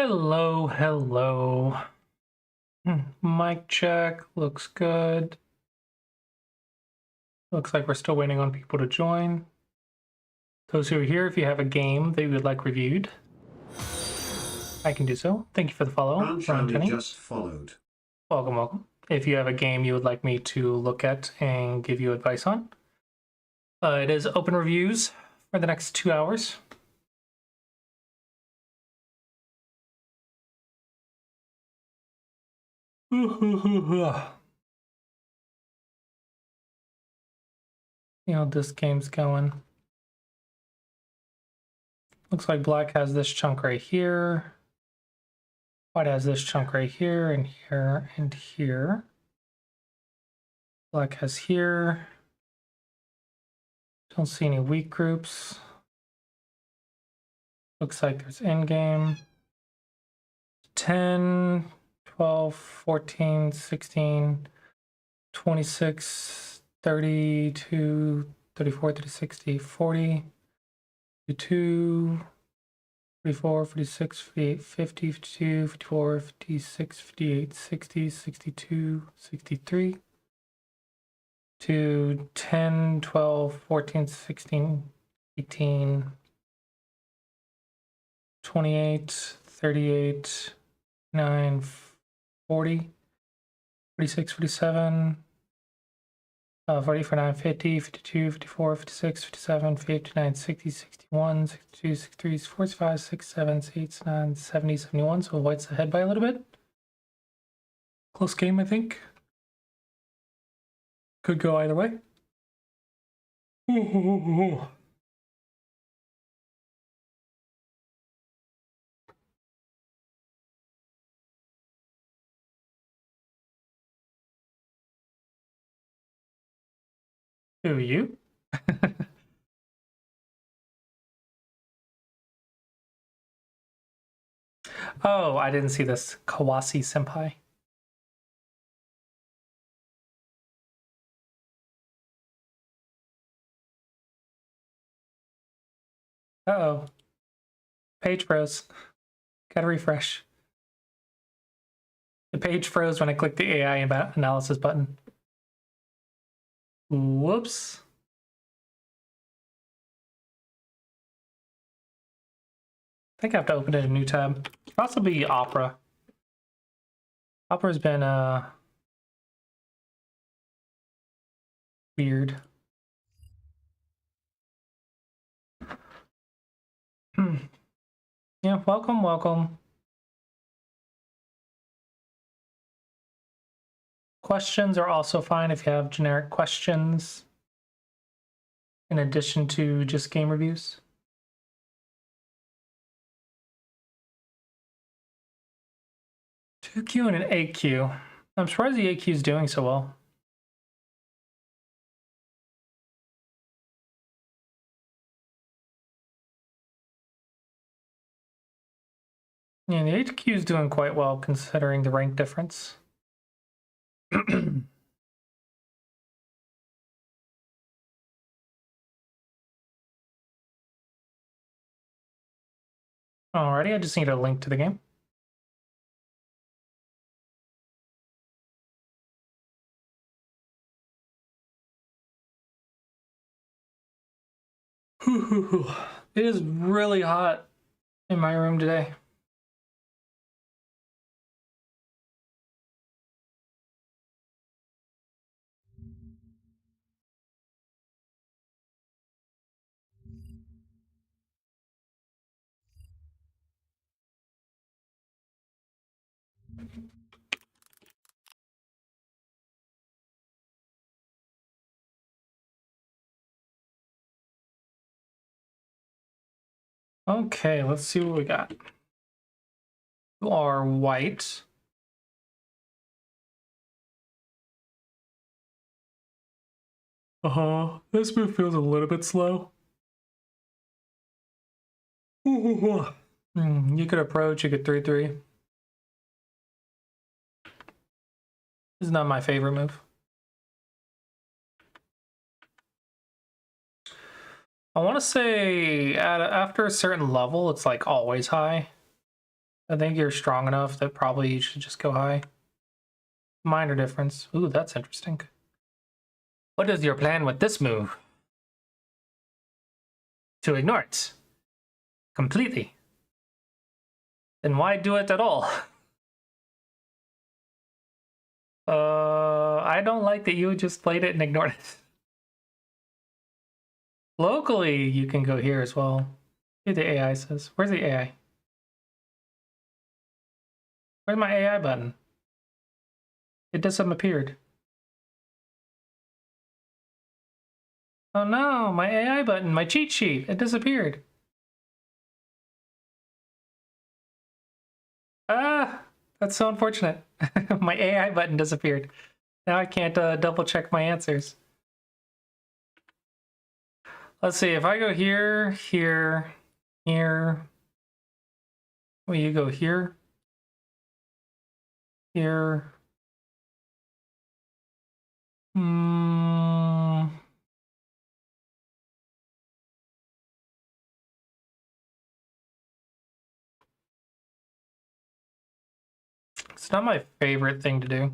Hello, hello. Mic check, looks good. Looks like we're still waiting on people to join. Those who are here, if you have a game that you would like reviewed, I can do so. Thank you for the follow, Ron Jennings. Just followed. Welcome, welcome. If you have a game you would like me to look at and give you advice on, it is open reviews for the next 2 hours. See how this game's going. Looks like black has this chunk right here. White has this chunk right here and here and here. Black has here. Don't see any weak groups. Looks like there's endgame. 10, 12, 14, 16, 26, 32, 34, 36, 40, 52, 44, 46, 58, 50, 52, 54, 56, 58, 60, 62, 63, to 10, 12, 14, 16, 18, 28, 38, 9, 40, 46, 47, 40, 49, 50, 52, 54, 56, 57, 59, 60, 61, 62, 63, 45, 67, 68, 9, 70, 71. So white's ahead by a little bit. Close game, I think. Could go either way. Who are you? Oh, I didn't see this. Kawasi Senpai. Uh-oh. Page froze. Gotta refresh. The page froze when I clicked the AI analysis button. Whoops. I think I have to open it in a new tab. Possibly Opera. Opera's been weird. Yeah, welcome, welcome. Questions are also fine if you have generic questions in addition to just game reviews. 2Q and an 8Q. I'm surprised the 8Q is doing so well. Yeah, the 8Q is doing quite well considering the rank difference. Alrighty, I just need a link to the game. It is really hot in my room today. Okay, let's see what we got. You are white. This move feels a little bit slow. You could approach, you could 3-3. This is not my favorite move. I want to say after a certain level, it's like always high. I think you're strong enough that probably you should just go high. Minor difference. Ooh, that's interesting. What is your plan with this move? To ignore it. Completely. Then why do it at all? I don't like that you just played it and ignored it. Locally, you can go here as well. See what the AI says. Where's the AI? Where's my AI button? It disappeared. Oh no, my AI button, my cheat sheet, it disappeared. Ah, that's so unfortunate. My AI button disappeared. Now I can't double check my answers. Let's see, if I go here, here, here. Will you go here? Here. It's not my favorite thing to do.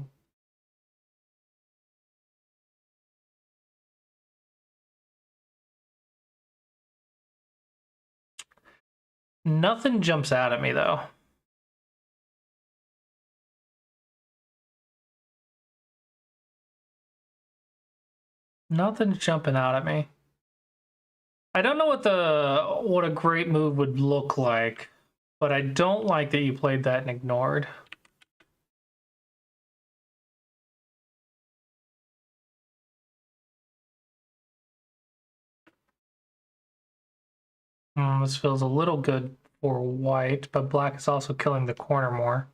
Nothing jumps out at me though. Nothing's jumping out at me. I don't know what a great move would look like, but I don't like that you played that and ignored. This feels a little good for white, but black is also killing the corner more.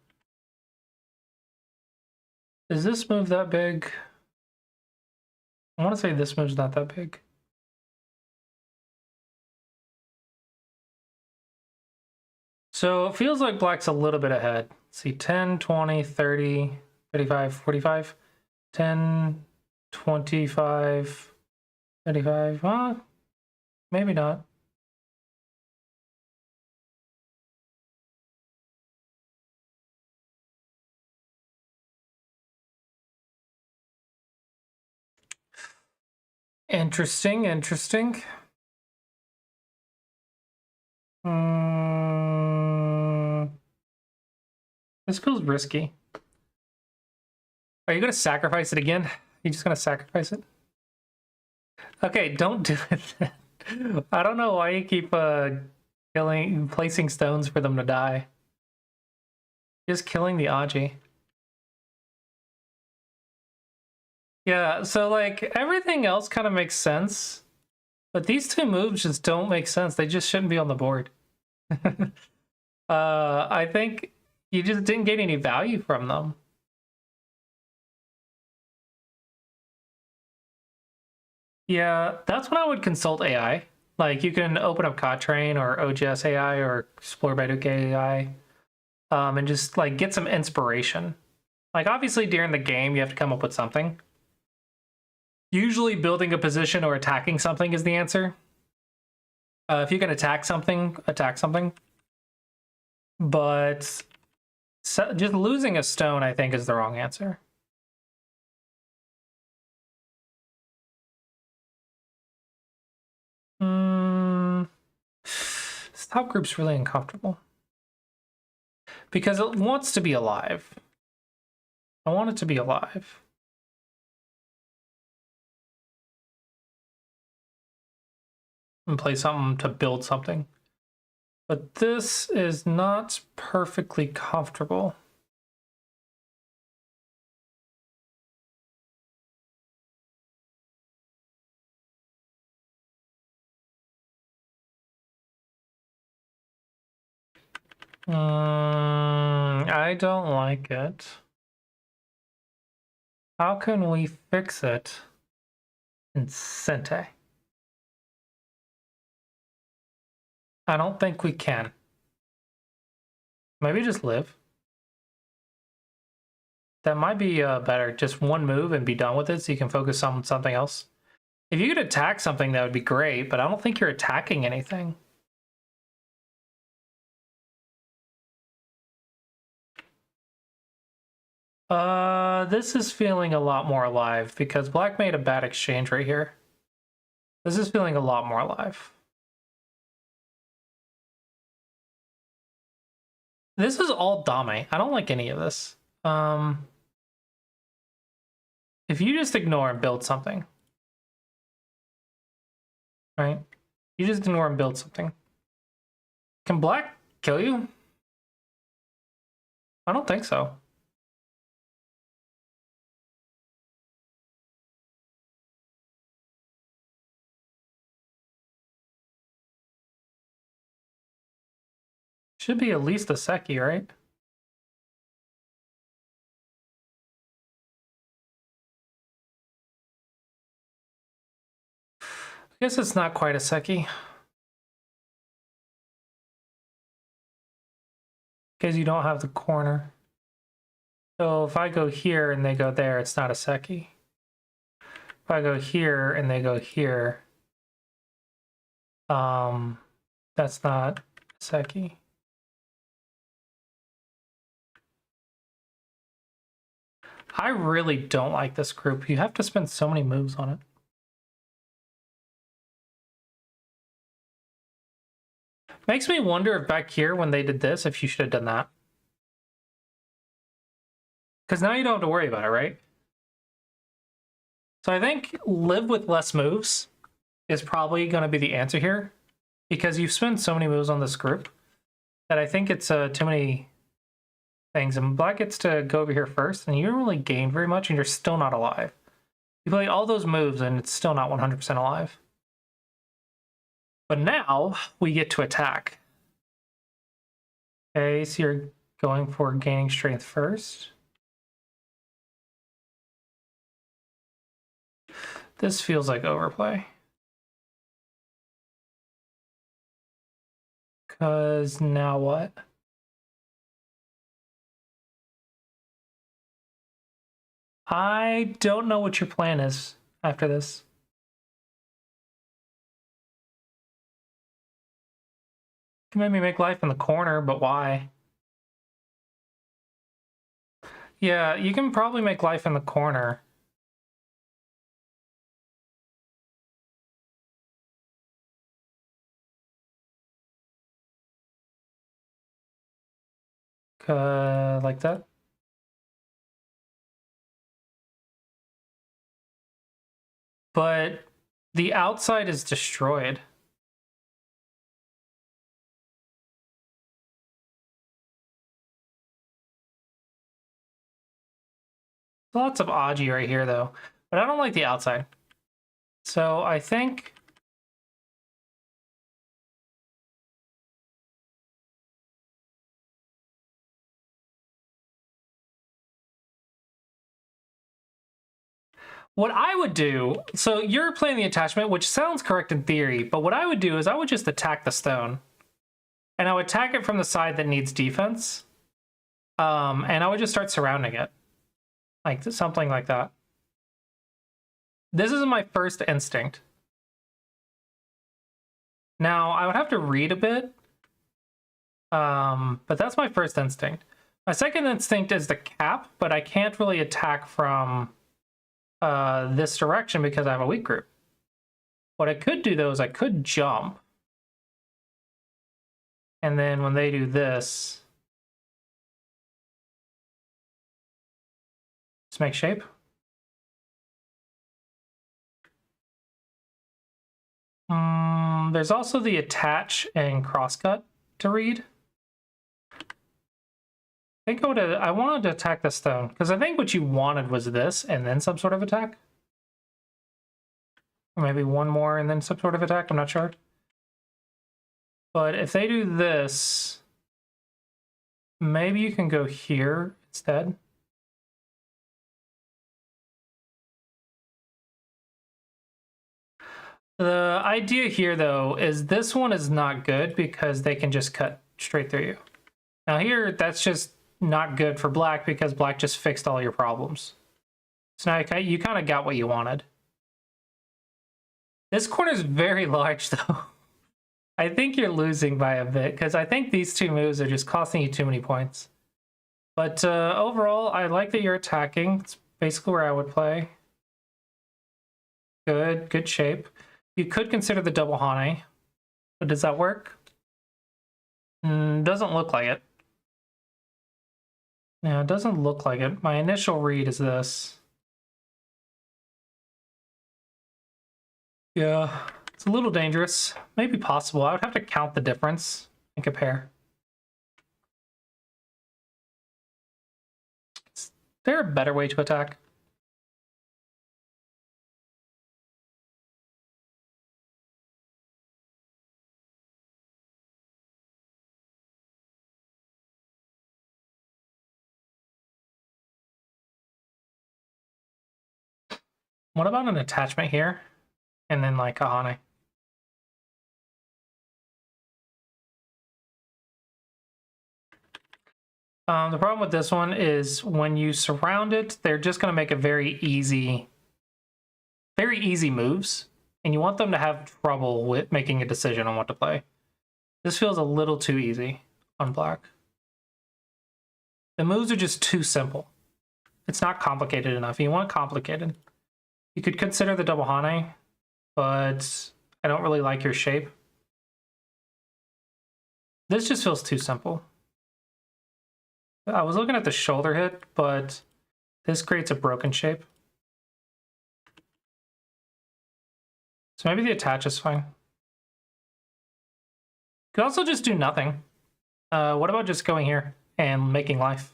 Is this move that big? I want to say this move's not that big. So it feels like black's a little bit ahead. Let's see, 10, 20, 30, 35, 45, 10, 25, 35, maybe not. Interesting, interesting. This feels risky. Are you going to sacrifice it again? You just going to sacrifice it? Okay, don't do it. I don't know why you keep placing stones for them to die. Just killing the Aji. Yeah, so like everything else kind of makes sense, but these two moves just don't make sense. They just shouldn't be on the board. I think you just didn't get any value from them. Yeah, that's when I would consult AI. Like you can open up Cottrain or OGS AI or Explore Baduk AI, and just like get some inspiration. Like obviously during the game you have to come up with something. Usually building a position or attacking something is the answer. If you can attack something, attack something. But just losing a stone, I think, is the wrong answer. This top group's really uncomfortable. Because it wants to be alive. I want it to be alive. And play something to build something. But this is not perfectly comfortable. I don't like it. How can we fix it in Sente? I don't think we can. Maybe just live. That might be better. Just one move and be done with it so you can focus on something else. If you could attack something, that would be great, but I don't think you're attacking anything. This is feeling a lot more alive because black made a bad exchange right here. This is feeling a lot more alive. This is all dame. I don't like any of this. If you just ignore and build something, right? You just ignore and build something. Can black kill you? I don't think so. Should be at least a Seki, right? I guess it's not quite a Seki. Because you don't have the corner. So if I go here and they go there, it's not a Seki. If I go here and they go here, that's not a Seki. I really don't like this group. You have to spend so many moves on it. Makes me wonder if back here when they did this, if you should have done that. Because now you don't have to worry about it, right? So I think live with less moves is probably going to be the answer here. Because you've spent so many moves on this group that I think it's too many things. And black gets to go over here first, and you don't really gain very much, and you're still not alive. You play all those moves, and it's still not 100% alive. But now we get to attack. Okay, so you're going for gaining strength first. This feels like overplay. Because now what? I don't know what your plan is after this. You can maybe make life in the corner, but why? Yeah, you can probably make life in the corner. Like that. But the outside is destroyed. Lots of Aji right here, though. But I don't like the outside. So I think... what I would do... So you're playing the attachment, which sounds correct in theory, but what I would do is I would just attack the stone. And I would attack it from the side that needs defense. And I would just start surrounding it. Like something like that. This is my first instinct. Now, I would have to read a bit. But that's my first instinct. My second instinct is the cap, but I can't really attack from this direction because I have a weak group. What I could do, though, is I could jump. And then when they do this... just make shape. There's also the attach and crosscut to read. I think I wanted to attack the stone, because I think what you wanted was this, and then some sort of attack. Or maybe one more and then some sort of attack, I'm not sure. But if they do this, maybe you can go here instead. The idea here, though, is this one is not good because they can just cut straight through you. Now here, that's just not good for black because black just fixed all your problems. So now you kind of got what you wanted. This corner is very large, though. I think you're losing by a bit because I think these two moves are just costing you too many points. But overall, I like that you're attacking. It's basically where I would play. Good shape. You could consider the double Hane, but does that work? Doesn't look like it. Yeah, it doesn't look like it. My initial read is this. Yeah, it's a little dangerous. Maybe possible. I would have to count the difference and compare. Is there a better way to attack? What about an attachment here? And then like a Hane? The problem with this one is when you surround it, they're just going to make a very easy moves, and you want them to have trouble with making a decision on what to play. This feels a little too easy on black. The moves are just too simple. It's not complicated enough. You want complicated. You could consider the double Hane, but I don't really like your shape. This just feels too simple. I was looking at the shoulder hit, but this creates a broken shape. So maybe the attach is fine. Could also just do nothing. What about just going here and making life?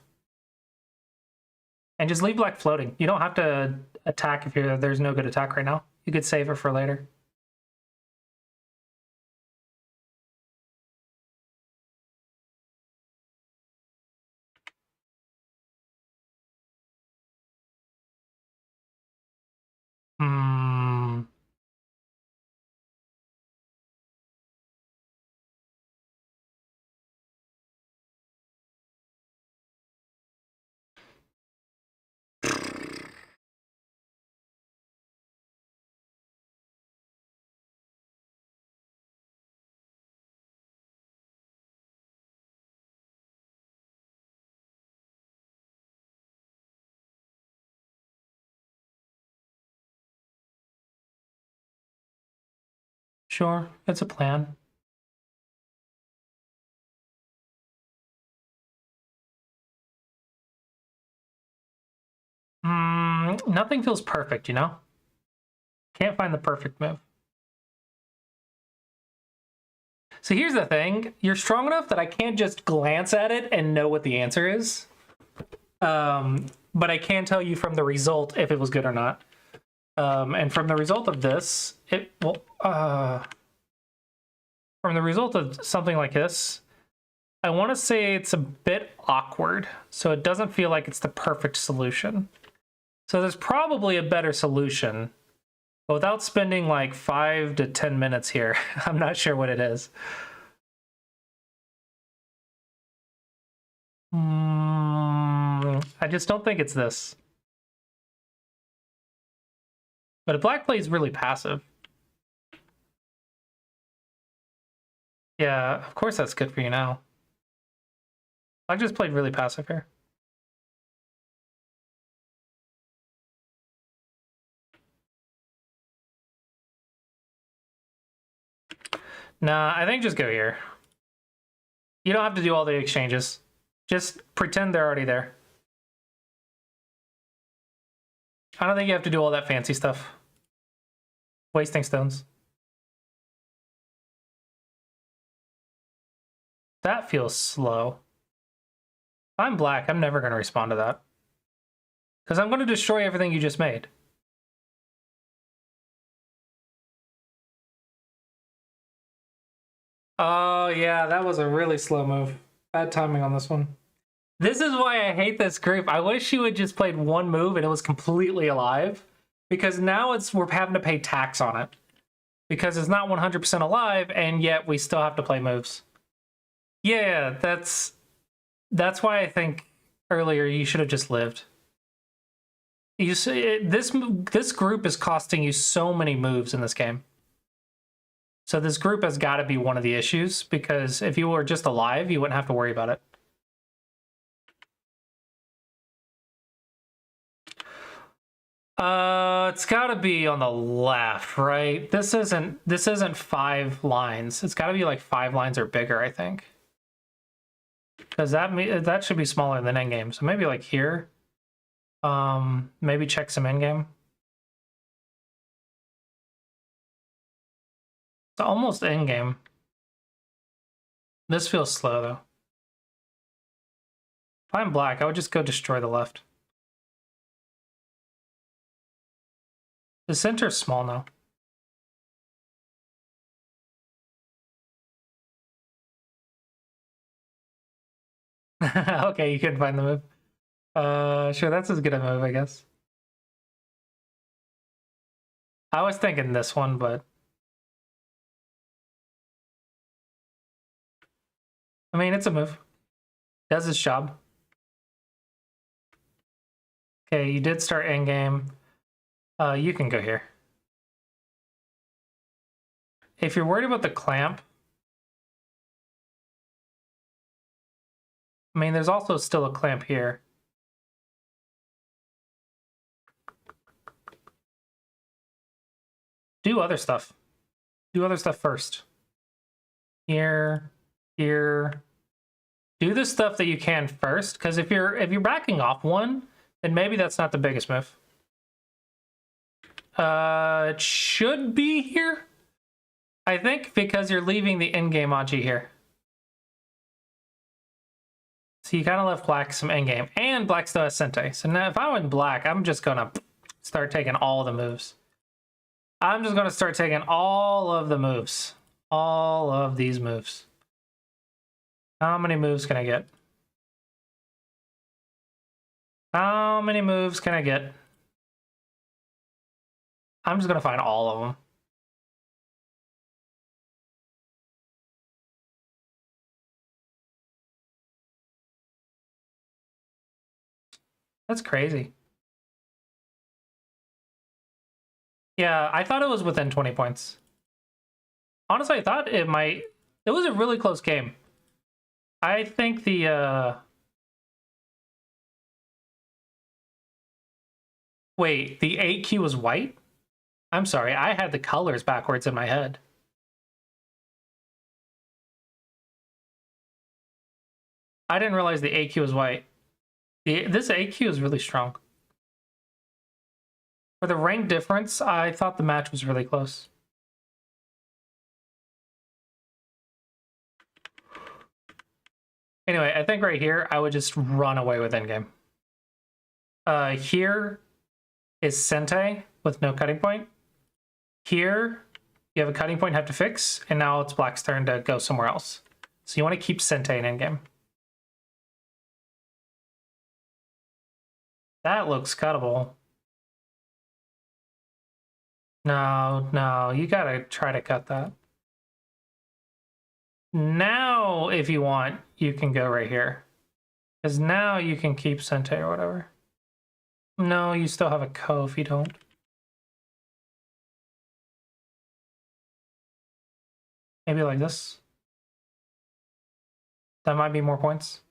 And just leave black floating. You don't have to attack if there's no good attack right now. You could save it for later. Sure, it's a plan. Nothing feels perfect, you know? Can't find the perfect move. So here's the thing. You're strong enough that I can't just glance at it and know what the answer is. But I can tell you from the result if it was good or not. And from the result of this, from the result of something like this, I want to say it's a bit awkward. So it doesn't feel like it's the perfect solution. So there's probably a better solution. But without spending like 5 to 10 minutes here, I'm not sure what it is. I just don't think it's this. But a black plays really passive. Yeah, of course that's good for you now. Black just played really passive here. Nah, I think just go here. You don't have to do all the exchanges. Just pretend they're already there. I don't think you have to do all that fancy stuff. Wasting stones. That feels slow. If I'm black, I'm never going to respond to that. Because I'm going to destroy everything you just made. Oh, yeah, that was a really slow move. Bad timing on this one. This is why I hate this group. I wish you had just played one move and it was completely alive. Because now we're having to pay tax on it. Because it's not 100% alive, and yet we still have to play moves. Yeah, that's why I think earlier you should have just lived. You see, this group is costing you so many moves in this game. So this group has got to be one of the issues, because if you were just alive, you wouldn't have to worry about it. It's gotta be on the left, right? This isn't 5 lines. It's gotta be like 5 lines or bigger, I think. Because that should be smaller than endgame. So maybe like here. Maybe check some endgame. It's almost endgame. This feels slow though. If I'm black, I would just go destroy the left. The center's small now. Okay, you couldn't find the move. Sure, that's as good a move, I guess. I was thinking this one, but I mean, it's a move. Does its job. Okay, you did start endgame. You can go here. If you're worried about the clamp, I mean, there's also still a clamp here. Do other stuff. Do other stuff first. Here, here. Do the stuff that you can first, because if you're backing off one, then maybe that's not the biggest move. It should be here, I think, because you're leaving the endgame Aji here. So you kind of left black some endgame, and black still has Sente. So now if I went black, I'm just gonna start taking all the moves. I'm just gonna start taking all of the moves. All of these moves. How many moves can I get? How many moves can I get? I'm just gonna find all of them. That's crazy. Yeah, I thought it was within 20 points. Honestly, I thought it might... It was a really close game. I think the... Wait, the 8Q was white? I'm sorry, I had the colors backwards in my head. I didn't realize the 8Q was white. This 8Q is really strong. For the rank difference, I thought the match was really close. Anyway, I think right here, I would just run away with endgame. Here is Sente with no cutting point. Here, you have a cutting point, have to fix, and now it's black's turn to go somewhere else. So you want to keep Sente in endgame. That looks cuttable. No, you gotta try to cut that. Now, if you want, you can go right here. Because now you can keep Sente or whatever. No, you still have a Ko if you don't. Maybe like this. That might be more points.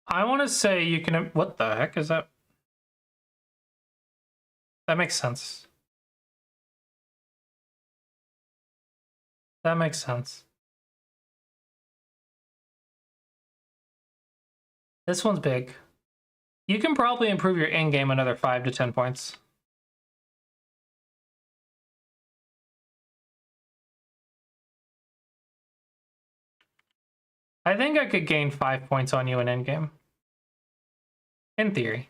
I want to say you can... What the heck is that? That makes sense. That makes sense. This one's big. You can probably improve your in-game another 5 to 10 points. I think I could gain 5 points on you in endgame. In theory.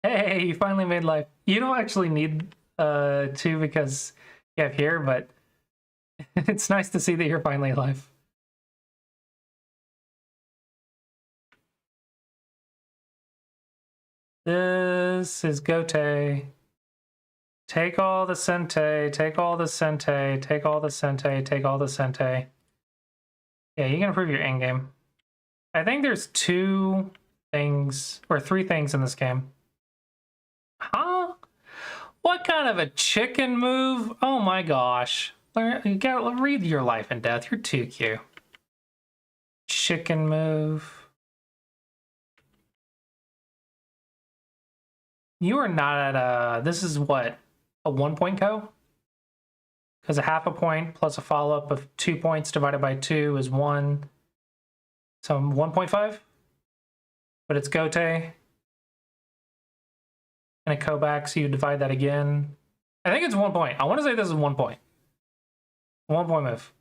Hey, you finally made life. You don't actually need 2 because you have here, but it's nice to see that you're finally alive. This is Gote. Take all the Sente, take all the Sente, take all the Sente, take all the Sente. Yeah, you can improve your endgame. I think there's 2 things, or 3 things in this game. Huh? What kind of a chicken move? Oh my gosh. You gotta read your life and death. You're too cute. Chicken move. You are not at a... This is what? A 1 point co? Because a half a point plus a follow-up of 2 points divided by 2 is 1. So 1.5? But it's Gote. And a co back, so you divide that again. I think it's 1 point. I want to say this is 1 point. 1 point move.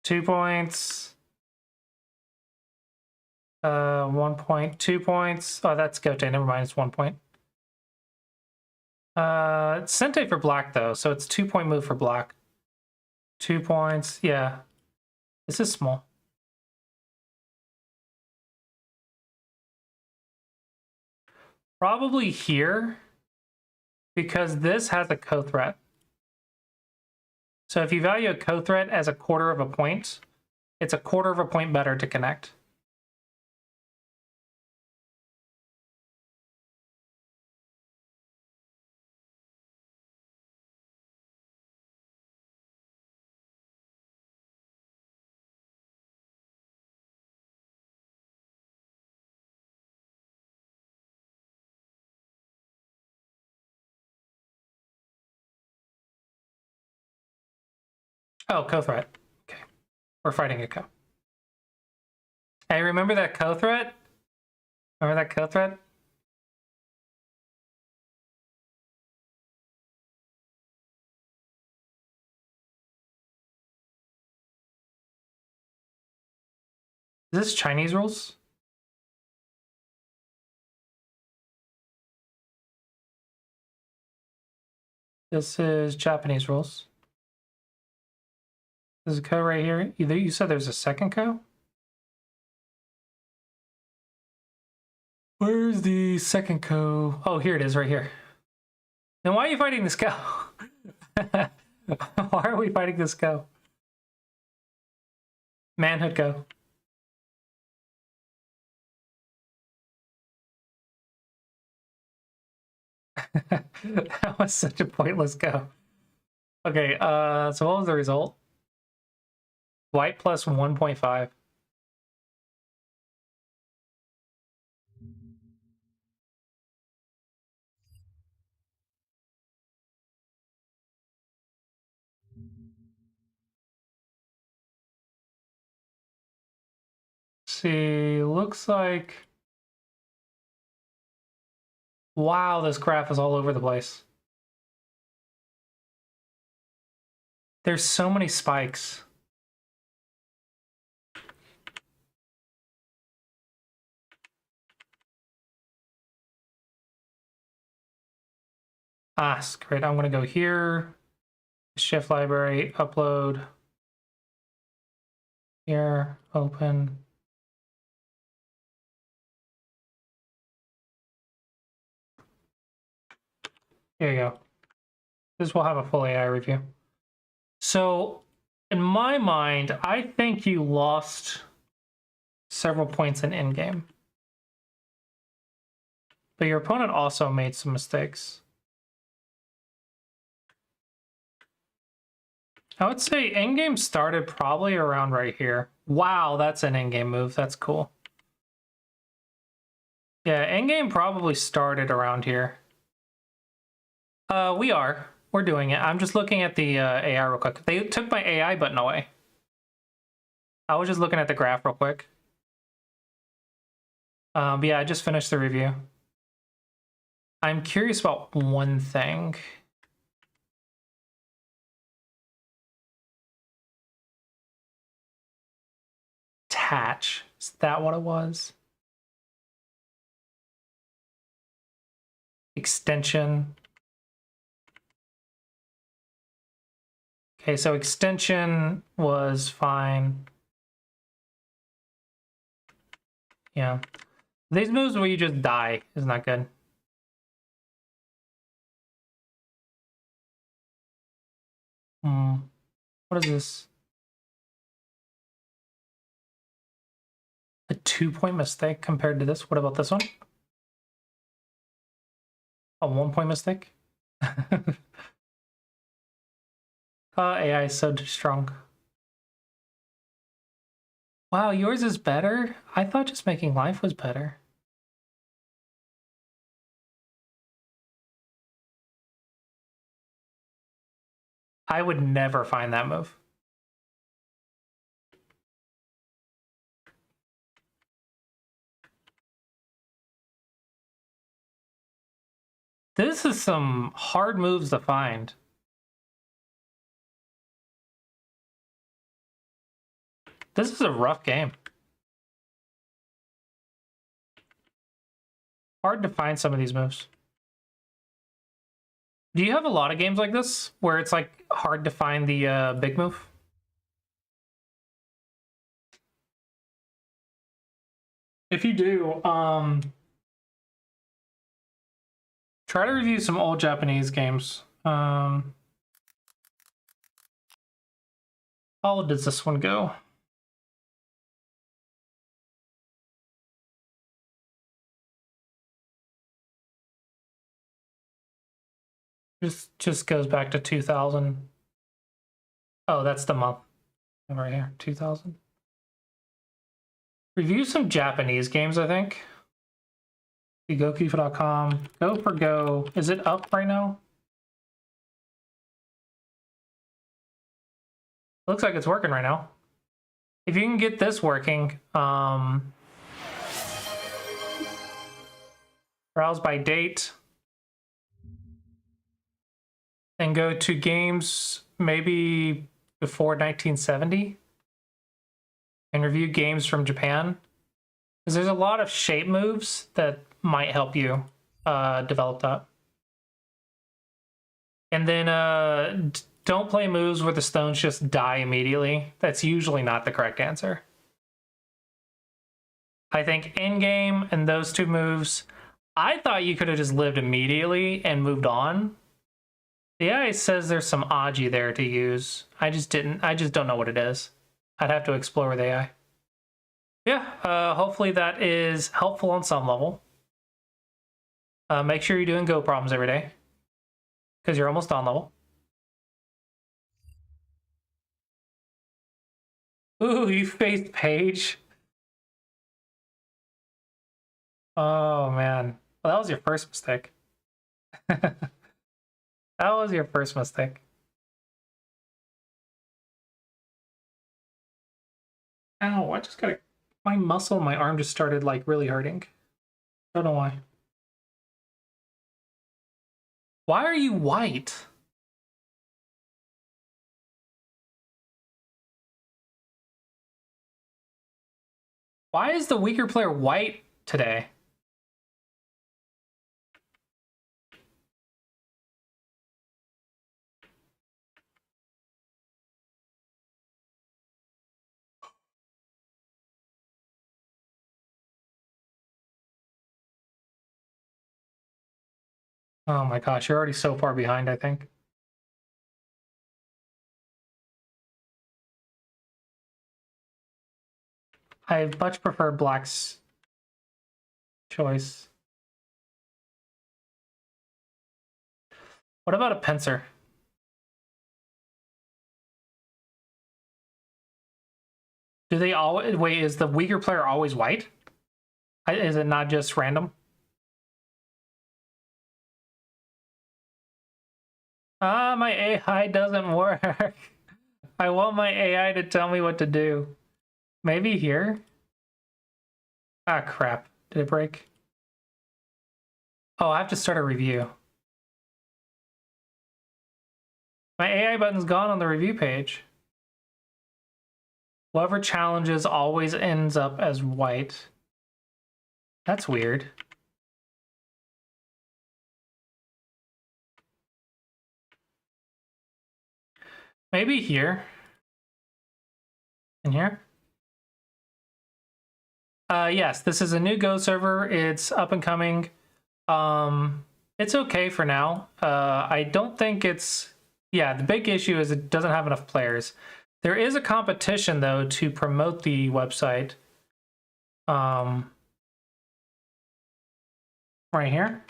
2 points. 1 point, 2 points. Oh, that's Gote. Never mind, it's 1 point. It's Sente for black though, so it's 2 point move for black. 2 points. Yeah. This is small. Probably here, because this has a co-threat. So if you value a co-threat as a quarter of a point, it's a quarter of a point better to connect. Oh, co-threat. Okay. We're fighting a co. Hey, remember that co-threat? Remember that co-threat? Is this Chinese rules? This is Japanese rules. There's a co right here. Either you said there's a second co? Where's the second co? Oh, here it is, right here. Then why are you fighting this co? Why are we fighting this co? Manhood co. That was such a pointless go. Okay, so what was the result? White plus 1.5. See, looks like... Wow, this graph is all over the place. There's so many spikes. Ah, great. I'm going to go here, shift library, upload, here, open. Here you go. This will have a full AI review. So, in my mind, I think you lost several points in endgame. But your opponent also made some mistakes. I would say endgame started probably around right here. Wow, that's an endgame move. That's cool. Yeah, endgame probably started around here. We're doing it. I'm just looking at the AI real quick. They took my AI button away. I was just looking at the graph real quick. But yeah, I just finished the review. I'm curious about one thing. Attach. Is that what it was? Extension. Okay, so extension was fine. Yeah. These moves where you just die is not good. What is this? A 2-point mistake compared to this? What about this one? A 1-point mistake? AI is so strong. Wow, yours is better? I thought just making life was better. I would never find that move. This is some hard moves to find. This is a rough game. Hard to find some of these moves. Do you have a lot of games like this where it's like hard to find the big move? If you do, try to review some old Japanese games. How old does this one go? Just goes back to 2000. Oh, that's the month right here, 2000. Review some Japanese games, I think. GoKifa.com. Go for Go. Is it up right now? Looks like it's working right now. If you can get this working, browse by date, and go to games maybe before 1970, and review games from Japan. Because there's a lot of shape moves that might help you develop that. And then don't play moves where the stones just die immediately. That's usually not the correct answer. I think in-game and those two moves, I thought you could have just lived immediately and moved on. The AI says there's some Aji there to use. I just don't know what it is. I'd have to explore with AI. Yeah, hopefully that is helpful on some level. Make sure you're doing Go problems every day, because you're almost on level. Ooh, you faced Paige. Oh man, well, that was your first mistake. That was your first mistake. Ow, I just got my muscle in my arm just started like really hurting. Don't know why. Why are you white? Why is the weaker player white today? Oh my gosh, you're already so far behind, I think. I much prefer Black's choice. What about a pincer? Do they always wait? Is the weaker player always white? Is it not just random? Ah, my AI doesn't work. I want my AI to tell me what to do. Maybe here? Ah, crap. Did it break? Oh, I have to start a review. My AI button's gone on the review page. Whoever challenges always ends up as white. That's weird. Maybe here. In here? Yes, this is a new Go server. It's up and coming. It's okay for now. I don't think it's... Yeah, the big issue is it doesn't have enough players. There is a competition, though, to promote the website. Right here.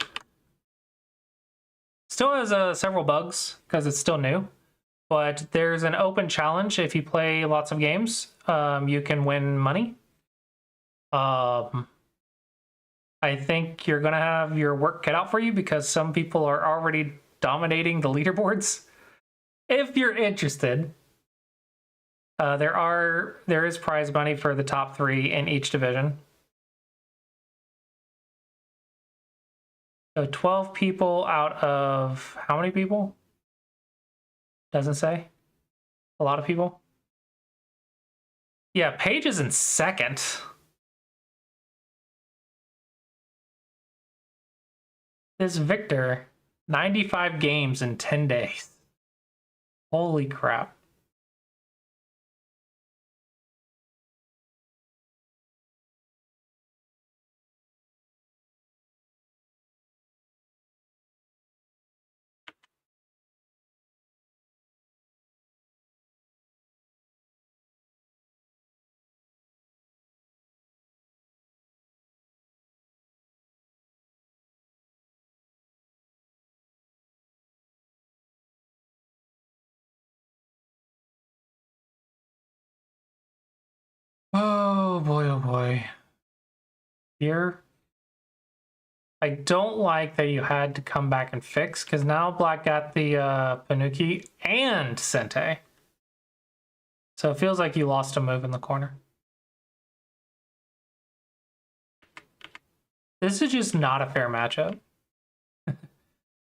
still has several bugs because it's still new, but there's an open challenge. If you play lots of games, you can win money. I think you're gonna have your work cut out for you because some people are already dominating the leaderboards. If you're interested, there is prize money for the top 3 in each division. So 12 people out of how many people? Doesn't say. A lot of people. Yeah, Paige is in second. This Victor, 95 games in 10 days. Holy crap. Oh boy, oh boy. Here, I don't like that you had to come back and fix, because now Black got the Panuki and Sente. So it feels like you lost a move in the corner. This is just not a fair matchup.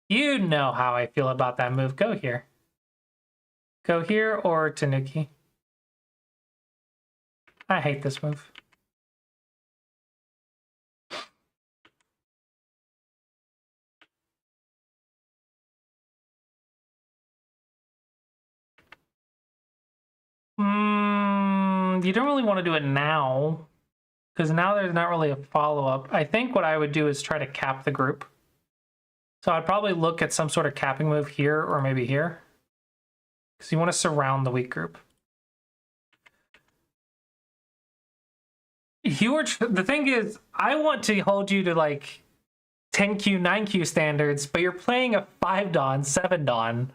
You know how I feel about that move. Go here. Go here or Tanuki. I hate this move. You don't really want to do it now, because now there's not really a follow-up. I think what I would do is try to cap the group. So I'd probably look at some sort of capping move here or maybe here, because you want to surround the weak group. The thing is, I want to hold you to like 10Q, 9Q standards, but you're playing a 5-Don, 7-Don.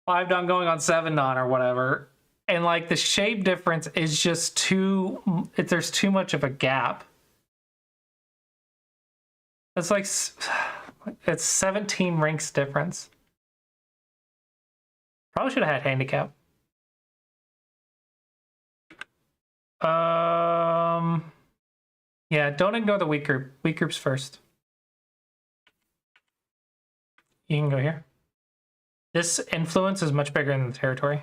5-Don going on 7-Don or whatever. And like the shape difference is just there's too much of a gap. It's like, it's 17 ranks difference. Probably should have had handicap. Yeah, don't ignore the weak group. Weak groups first. You can go here. This influence is much bigger than the territory.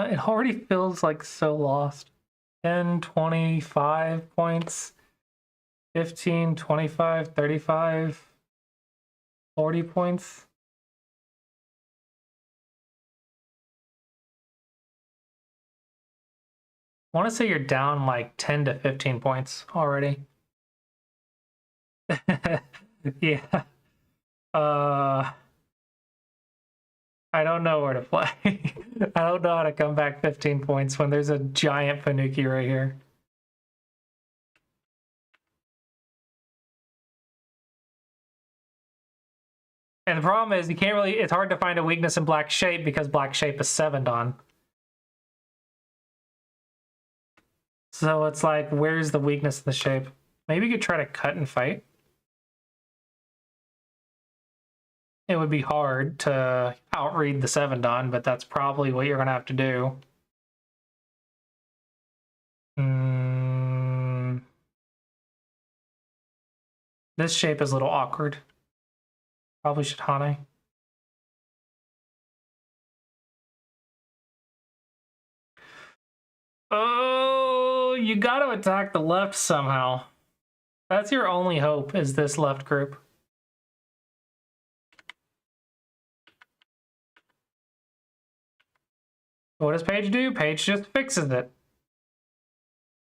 It already feels like so lost. 10, 25 points, 15, 25, 35, 40 points. I want to say you're down like 10 to 15 points already. Yeah. I don't know where to play. I don't know how to come back 15 points when there's a giant Panuki right here. And the problem is you can't really, it's hard to find a weakness in Black Shape because Black Shape is 7-Don. So it's like, where's the weakness in the shape? Maybe you could try to cut and fight. It would be hard to outread the 7-Don, but that's probably what you're going to have to do. This shape is a little awkward. Probably should Hane. Oh, you got to attack the left somehow. That's your only hope, is this left group. What does Paige do? Paige just fixes it.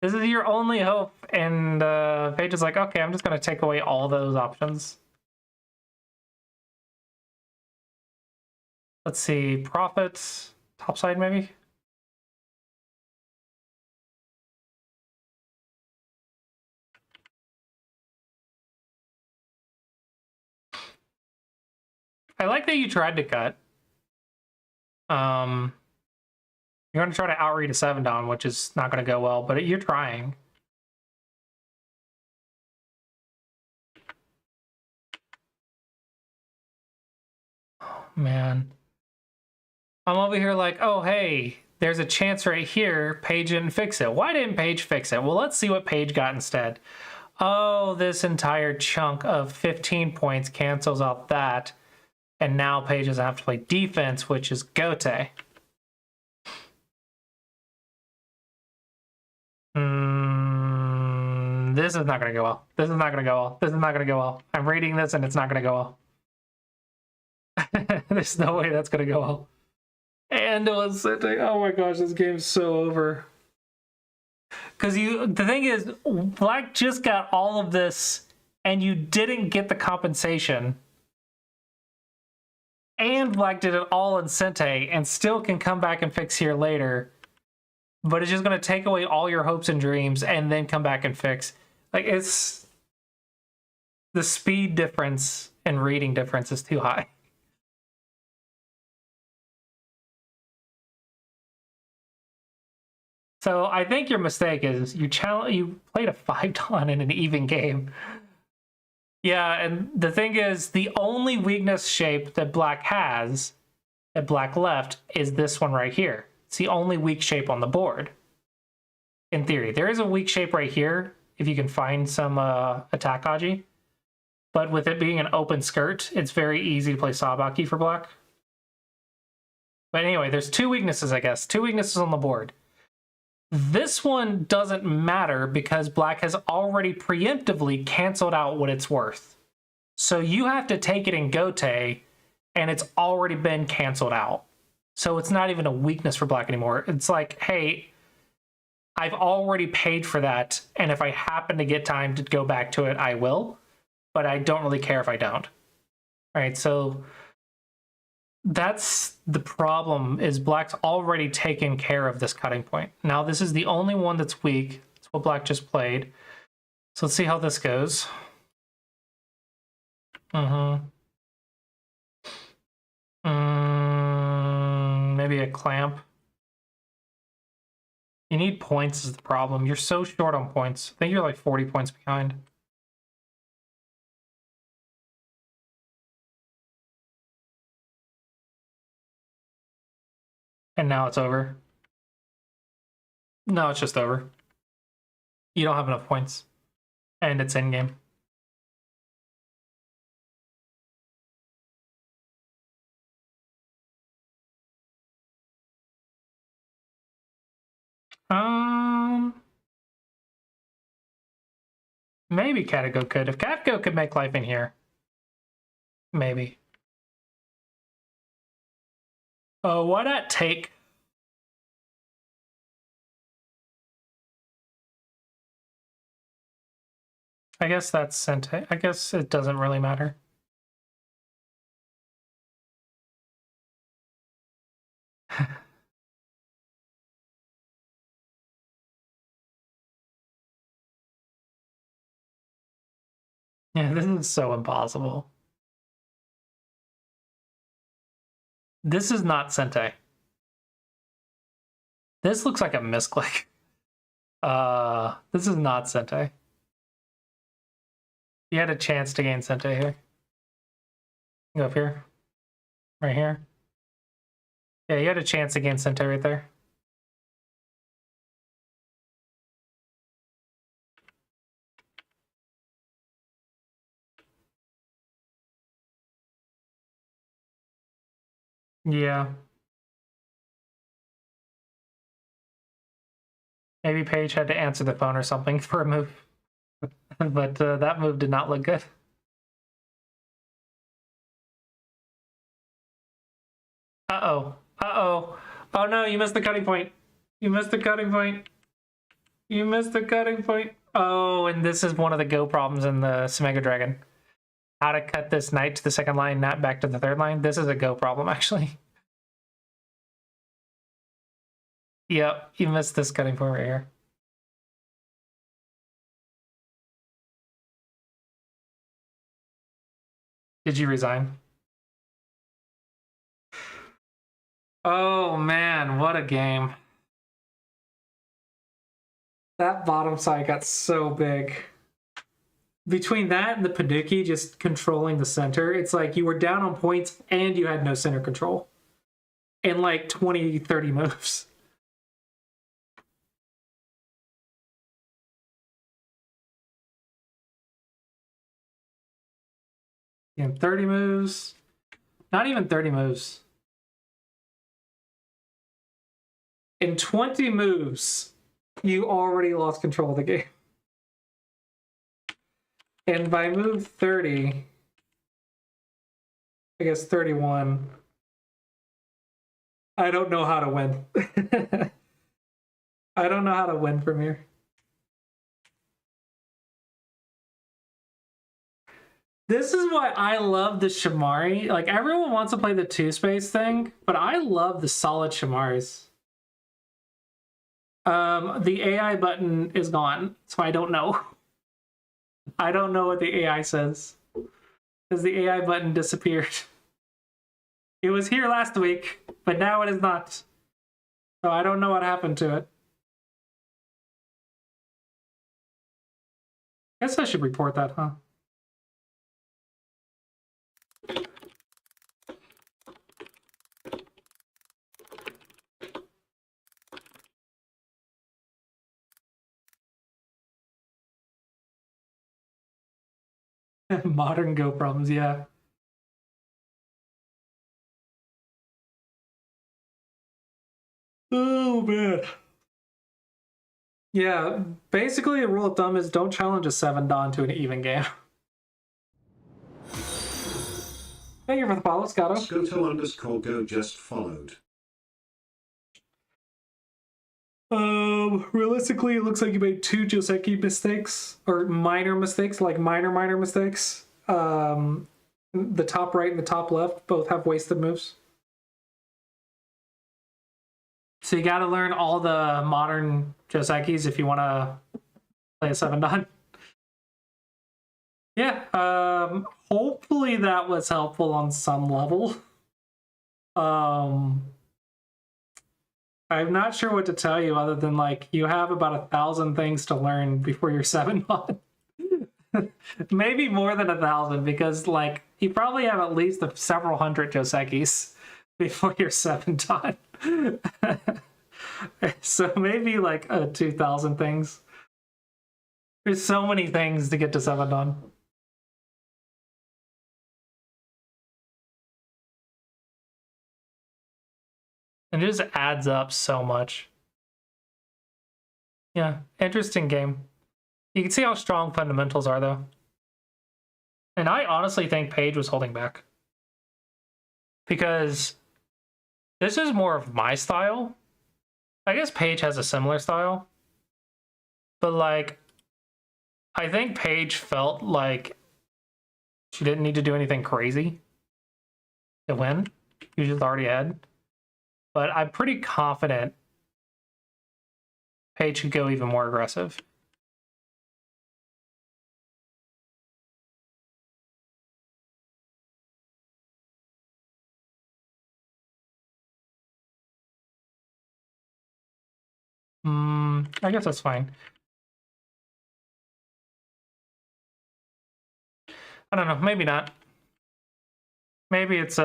This is your only hope, and Paige is like, okay, I'm just gonna take away all those options. Let's see, profits, topside maybe? I like that you tried to cut. You're gonna try to outread a 7 down, which is not gonna go well, but you're trying. Oh, man. I'm over here like, oh, hey, there's a chance right here. Paige didn't fix it. Why didn't Paige fix it? Well, let's see what Paige got instead. Oh, this entire chunk of 15 points cancels out that. And now Paige doesn't have to play defense, which is Gote. This is not going to go well. This is not going to go well. This is not going to go well. I'm reading this and it's not going to go well. There's no way that's going to go well. And it was sitting. Oh my gosh, this game's so over. Because the thing is, Black just got all of this and you didn't get the compensation. And Black did it all in Sente and still can come back and fix here later. But it's just going to take away all your hopes and dreams and then come back and fix. Like, it's... The speed difference and reading difference is too high. So I think your mistake is you played a 5-ton in an even game. Yeah, and the thing is, the only weakness shape that Black has, that Black left, is this one right here. It's the only weak shape on the board. In theory, there is a weak shape right here, if you can find some attack Aji. But with it being an open skirt, it's very easy to play Sabaki for Black. But anyway, there's 2 weaknesses, I guess. 2 weaknesses on the board. This one doesn't matter because Black has already preemptively canceled out what it's worth. So you have to take it in Gote, and it's already been canceled out. So it's not even a weakness for Black anymore. It's like, hey, I've already paid for that, and if I happen to get time to go back to it, I will. But I don't really care if I don't. All right, so that's the problem, is Black's already taken care of this cutting point. Now this is the only one that's weak. That's what Black just played. So let's see how this goes. Maybe a clamp. You need points is the problem. You're so short on points. I think you're like 40 points behind. And now it's over. No, it's just over. You don't have enough points. And it's in-game. Maybe Catago could. If Catago could make life in here. Maybe. Why not take? I guess that's Sente. I guess it doesn't really matter. Yeah, this is so impossible. This is not Sente. This looks like a misclick. This is not Sente. You had a chance to gain Sente here. Go up here. Right here. Yeah, you had a chance to gain Sente right there. Yeah. Maybe Paige had to answer the phone or something for a move. But that move did not look good. Uh-oh. Uh-oh. Oh no, you missed the cutting point. You missed the cutting point. You missed the cutting point. Oh, and this is one of the Go problems in the Smega Dragon. How to cut this knight to the second line, not back to the third line. This is a Go problem, actually. Yep, you missed this cutting point right here. Did you resign? Oh man, what a game. That bottom side got so big. Between that and the Paduki just controlling the center, it's like you were down on points and you had no center control in like 20, 30 moves. In 30 moves, not even 30 moves. In 20 moves, you already lost control of the game. And by move 30, I guess 31, I don't know how to win. I don't know how to win from here. This is why I love the Shamari. Like, everyone wants to play the two-space thing, but I love the solid Shamaris. The AI button is gone, so I don't know. I don't know what the AI says, because the AI button disappeared. It was here last week, but now it is not. So I don't know what happened to it. Guess I should report that, huh? Modern Go problems, yeah. Oh, man. Yeah, basically a rule of thumb is don't challenge a 7-Don to an even game. Thank you for the follow, Scotto. Scoto_go just followed. Realistically, it looks like you made 2 Joseki mistakes, or minor mistakes, like minor mistakes. The top right and the top left both have wasted moves. So you gotta learn all the modern Josekis if you want to play a 7-Don. Yeah, hopefully that was helpful on some level. I'm not sure what to tell you other than, like, you have about 1,000 things to learn before you're 7-Don. Maybe more than 1,000, because, like, you probably have at least several hundred Josekis before you're 7-Don. So maybe like 2,000 things. There's so many things to get to 7-Don. And it just adds up so much. Yeah, interesting game. You can see how strong fundamentals are, though. And I honestly think Paige was holding back. Because this is more of my style. I guess Paige has a similar style. But, like, I think Paige felt like she didn't need to do anything crazy to win. She was already ahead. But I'm pretty confident Paige could go even more aggressive. I guess that's fine. I don't know, maybe not. Maybe it's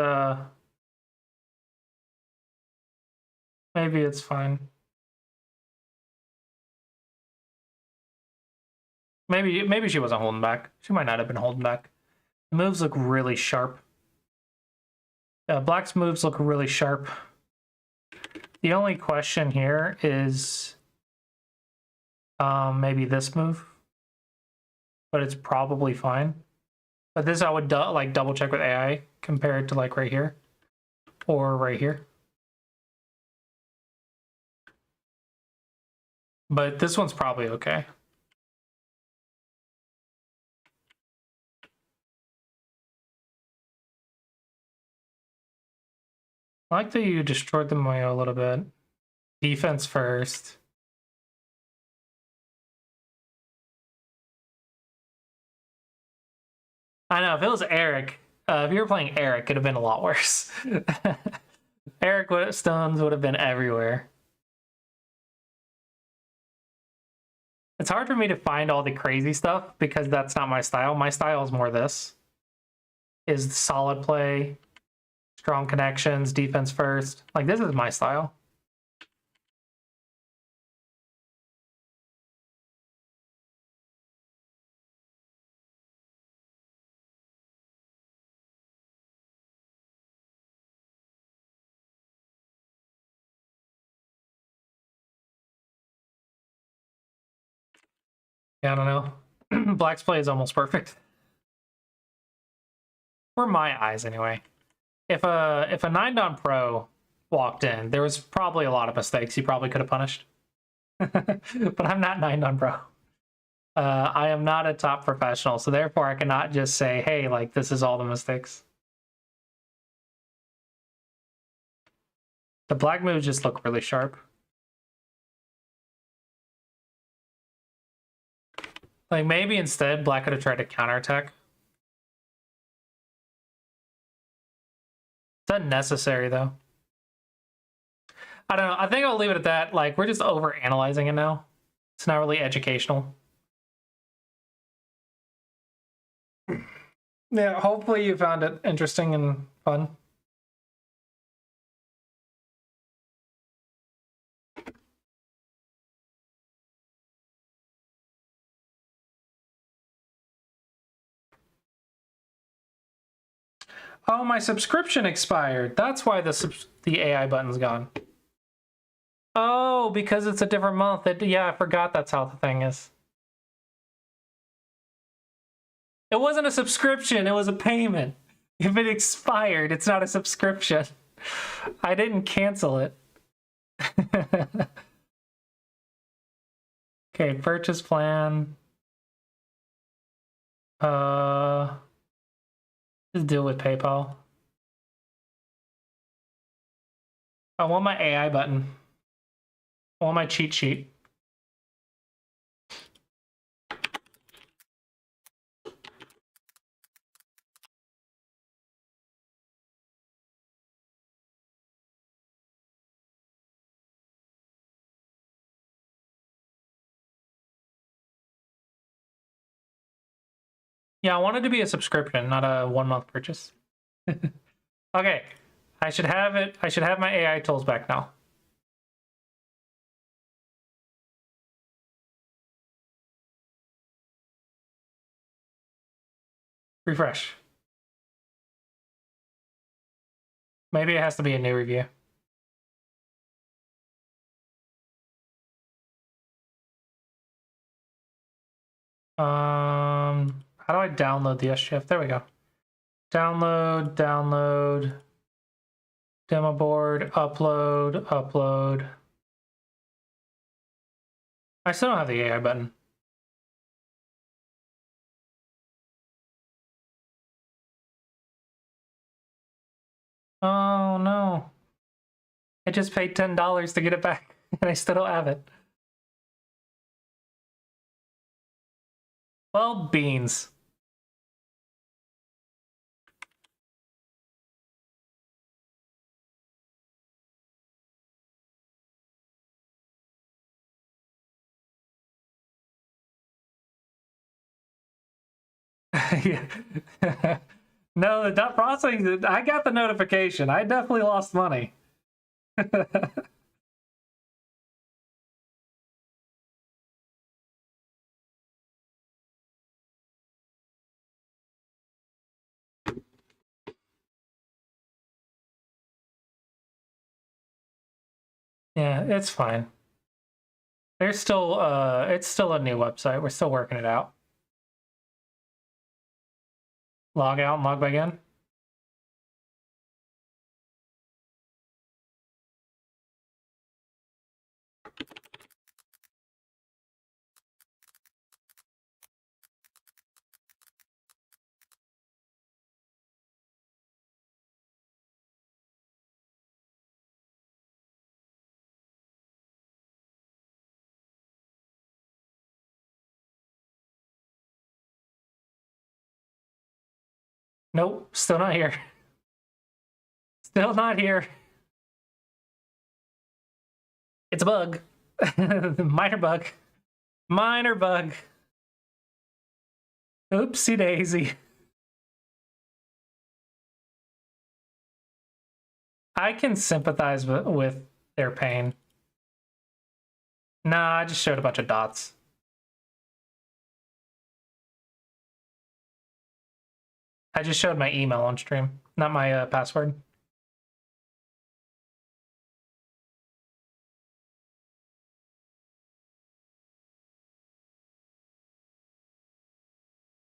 maybe it's fine. Maybe she wasn't holding back. She might not have been holding back. The moves look really sharp. Black's moves look really sharp. The only question here is maybe this move, but it's probably fine. But this I would like double check with AI compared to like right here or right here. But this one's probably okay. I like that you destroyed the Moyo a little bit. Defense first. I know, if it was Eric, if you were playing Eric, it'd have been a lot worse. Eric stones would have been everywhere. It's hard for me to find all the crazy stuff because that's not my style. My style is more this. Is solid play, strong connections, defense first. Like, this is my style. Yeah, I don't know. Black's play is almost perfect. For my eyes, anyway. If a 9-Don Pro walked in, there was probably a lot of mistakes he probably could have punished. But I'm not 9-Don Pro. I am not a top professional, so therefore I cannot just say, hey, like, this is all the mistakes. The black moves just look really sharp. Like, maybe instead black could have tried to counterattack. It's unnecessary, though. I don't know. I think I'll leave it at that. Like, we're just over analyzing it now. It's not really educational. Yeah, hopefully you found it interesting and fun. Oh, my subscription expired. That's why the AI button's gone. Oh, because it's a different month. Yeah, I forgot that's how the thing is. It wasn't a subscription, it was a payment. If it expired, it's not a subscription. I didn't cancel it. Okay, purchase plan. Just deal with PayPal. I want my AI button. I want my cheat sheet. Yeah, I want it to be a subscription, not a 1-month purchase. Okay, I should have it. I should have my AI tools back now. Refresh. Maybe it has to be a new review. How do I download the SGF? There we go. Download, demo board, upload. I still don't have the AI button. Oh no. I just paid $10 to get it back and I still don't have it. Well, beans. Yeah. No, the dot processing, I got the notification. I definitely lost money. Yeah, it's fine. There's still it's still a new website. We're still working it out. Log out and log back in. Nope, still not here. Still not here. It's a bug. Minor bug. Minor bug. Oopsie daisy. I can sympathize with their pain. Nah, I just showed a bunch of dots. I just showed my email on stream, not my password.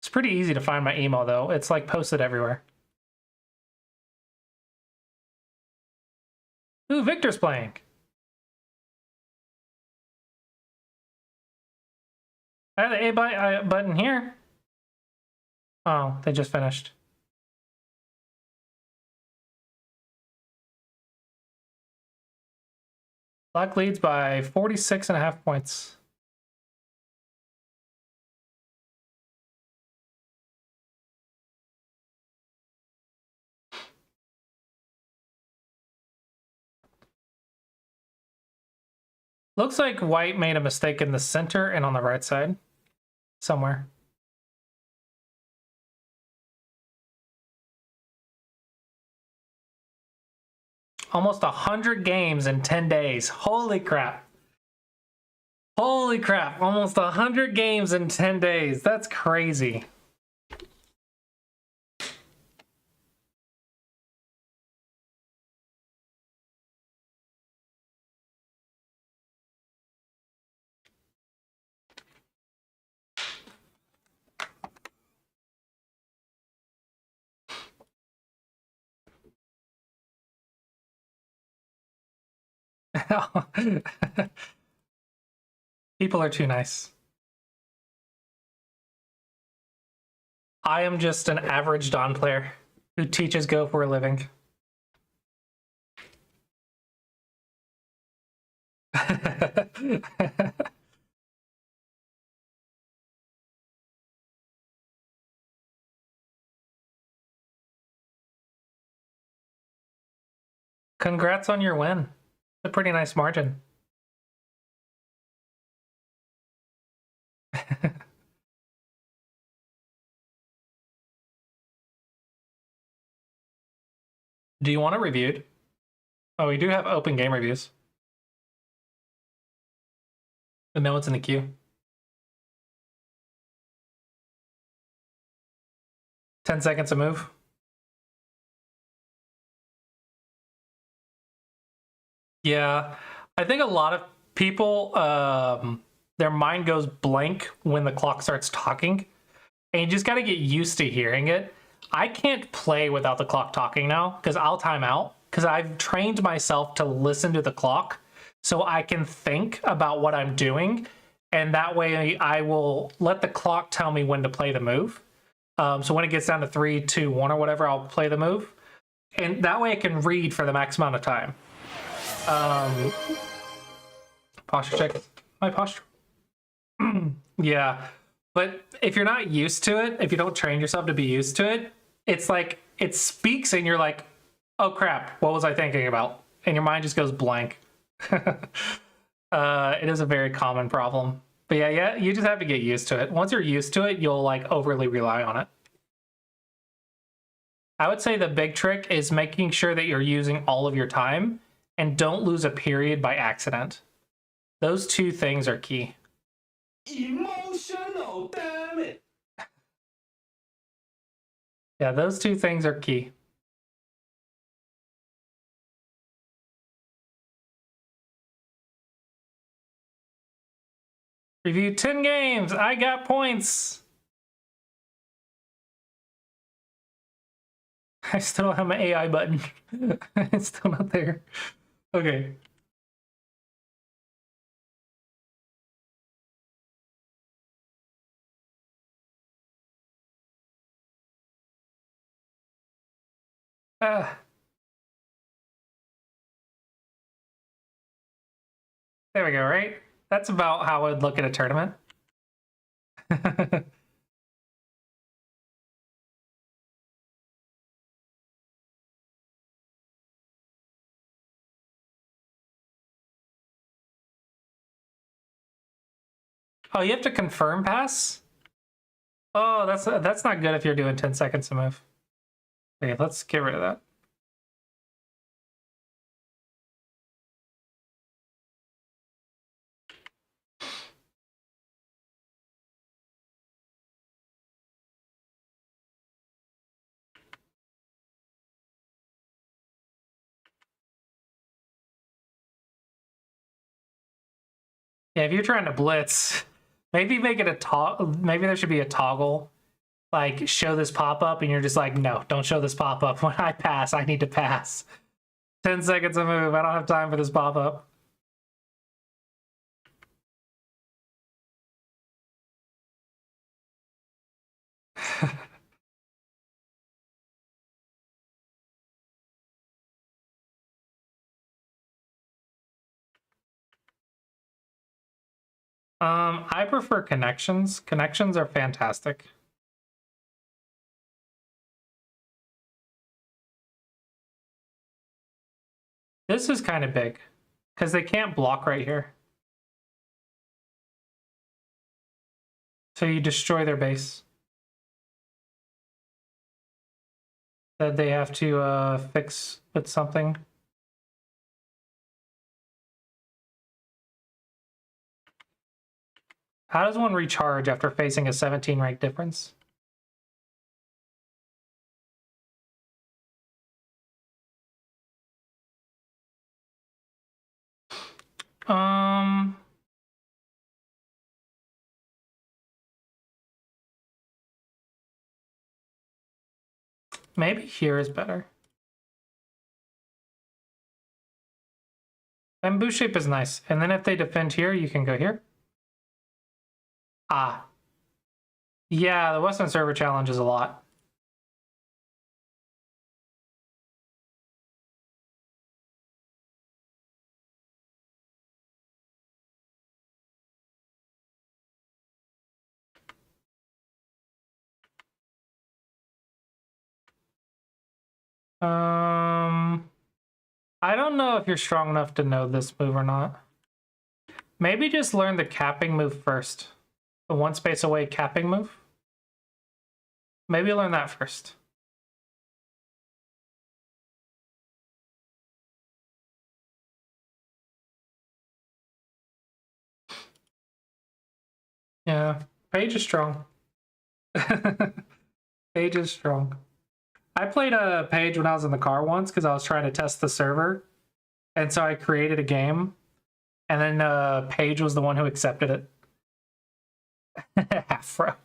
It's pretty easy to find my email, though. It's like posted everywhere. Ooh, Victor's playing. I have the A button here. Oh, they just finished. Black leads by 46.5 points. Looks like white made a mistake in the center and on the right side. Somewhere. Almost 100 games in 10 days. Holy crap. Holy crap. Almost 100 games in 10 days. That's crazy. People are too nice. I am just an average Dawn player who teaches Go for a living. Congrats on your win. A pretty nice margin. Do you want it reviewed? Oh, we do have open game reviews. But no one's in the queue. 10 seconds to move. Yeah, I think a lot of people, their mind goes blank when the clock starts talking, and you just got to get used to hearing it. I can't play without the clock talking now because I'll time out because I've trained myself to listen to the clock so I can think about what I'm doing, and that way I will let the clock tell me when to play the move. So when it gets down to 3, 2, 1 or whatever, I'll play the move, and that way I can read for the max amount of time. Posture check my posture. Yeah, but if you're not used to it, if you don't train yourself to be used to it, it's like it speaks and you're like, oh crap, what was I thinking about? And your mind just goes blank. It is a very common problem. But yeah, you just have to get used to it. Once you're used to it, you'll like overly rely on it. I would say the big trick is making sure that you're using all of your time and don't lose a period by accident. Those two things are key. Emotional, damn it. Yeah, those two things are key. Review 10 games. I got points. I still don't have my AI button. It's still not there. Okay. There we go, right? That's about how I'd look at a tournament. Oh, you have to confirm pass? Oh, that's not good if you're doing 10 seconds to move. Okay, let's get rid of that. Yeah, if you're trying to blitz, maybe make it a toggle. Maybe there should be a toggle, like show this pop up, and you're just like, no, don't show this pop up. When I pass, I need to pass. 10 seconds to move. I don't have time for this pop up. I prefer connections. Connections are fantastic. This is kind of big because they can't block right here. So you destroy their base. That they have to fix with something. How does one recharge after facing a 17 rank difference? Maybe here is better. Bamboo shape is nice. And then if they defend here, you can go here. Ah. Yeah, the Western Server Challenge is a lot. I don't know if you're strong enough to know this move or not. Maybe just learn the capping move first. The one space away capping move. Maybe learn that first. Yeah, Page is strong. Page is strong. I played a Page when I was in the car once because I was trying to test the server. And so I created a game. And then Page was the one who accepted it. Afro.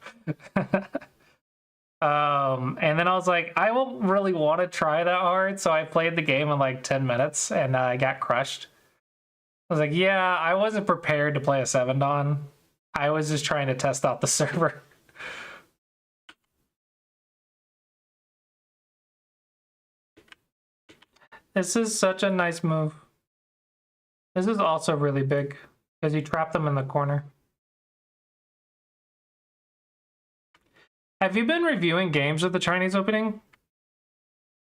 And then I was like, I won't really want to try that hard. So I played the game in like 10 minutes and I got crushed. I was like, yeah, I wasn't prepared to play a 7 Dawn. I was just trying to test out the server. This is such a nice move. This is also really big because you trap them in the corner. Have you been reviewing games with the Chinese opening?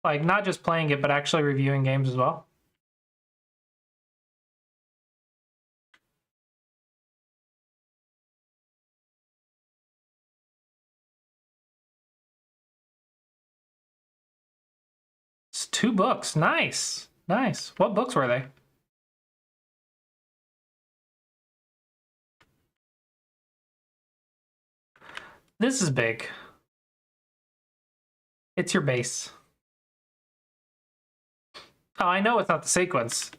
Like, not just playing it, but actually reviewing games as well? It's 2 books. Nice. Nice. What books were they? This is big. It's your base. Oh, I know it's not the sequence.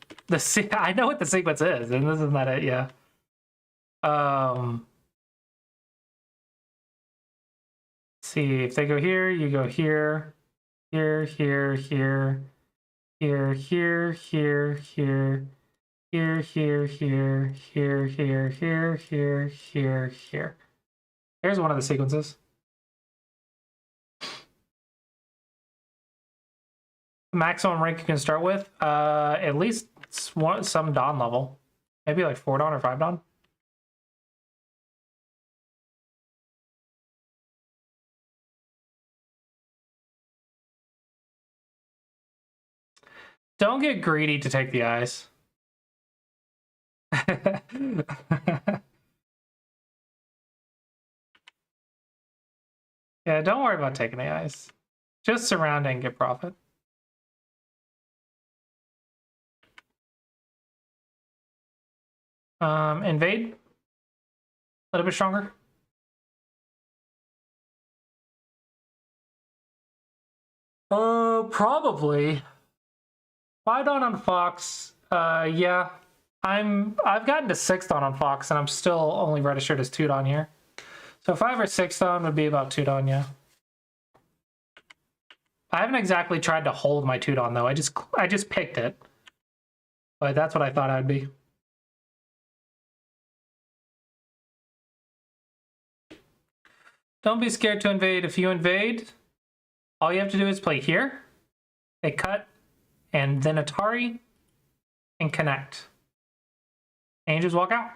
I know what the sequence is, and this is not it, yeah. See, if they go here, you go here, here, here, here, here, here, here, here, here, here, here, here, here, here, here, here, here. Here's one of the sequences. Maximum rank you can start with, at least some Dawn level. Maybe like 4 Dawn or 5 Dawn. Don't get greedy to take the eyes. Yeah, don't worry about taking AIs. Just surround and get profit. Invade. A little bit stronger. Probably. 5 Dawn on Fox. Yeah. I've gotten to 6 Dawn on Fox, and I'm still only registered as 2 Dawn here. So 5 or 6 Dawn would be about 2 Dawn, yeah. I haven't exactly tried to hold my 2 Dawn though. I just picked it. But that's what I thought I'd be. Don't be scared to invade. If you invade, all you have to do is play here, they cut, and then Atari, and connect. And you just walk out.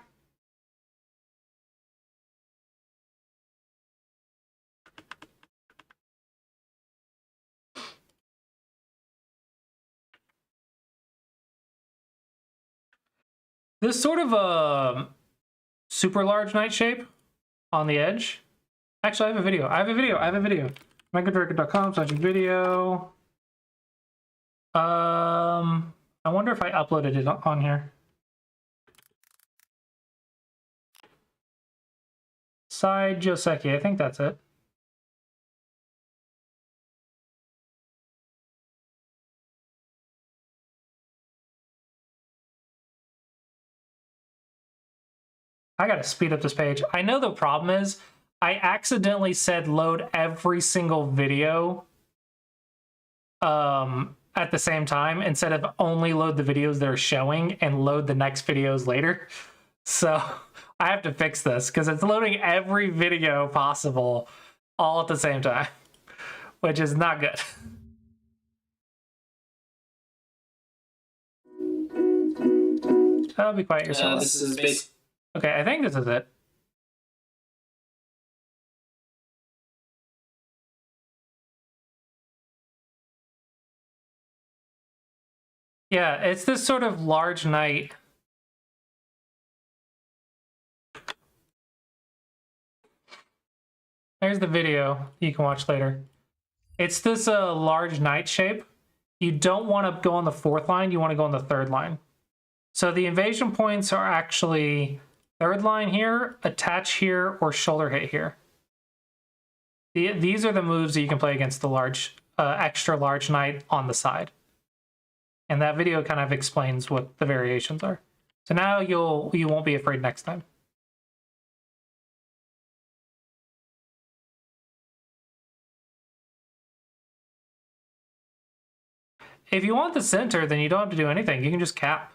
This sort of a super large knight shape on the edge. Actually, I have a video. I have a video. MegaDirect.com/video. I wonder if I uploaded it on here. Side Joseki, I think that's it. I gotta speed up this page. I know the problem is I accidentally said load every single video at the same time instead of only load the videos they're showing and load the next videos later. So I have to fix this because it's loading every video possible all at the same time, which is not good. I'll be quiet yourself. This is basically. Okay, I think this is it. Yeah, it's this sort of large knight. There's the video you can watch later. It's this large knight shape. You don't want to go on the 4th line, you want to go on the 3rd line. So the invasion points are actually 3rd line here, attach here, or shoulder hit here. These are the moves that you can play against the large, extra large knight on the side. And that video kind of explains what the variations are. So now you won't be afraid next time. If you want the center, then you don't have to do anything. You can just cap.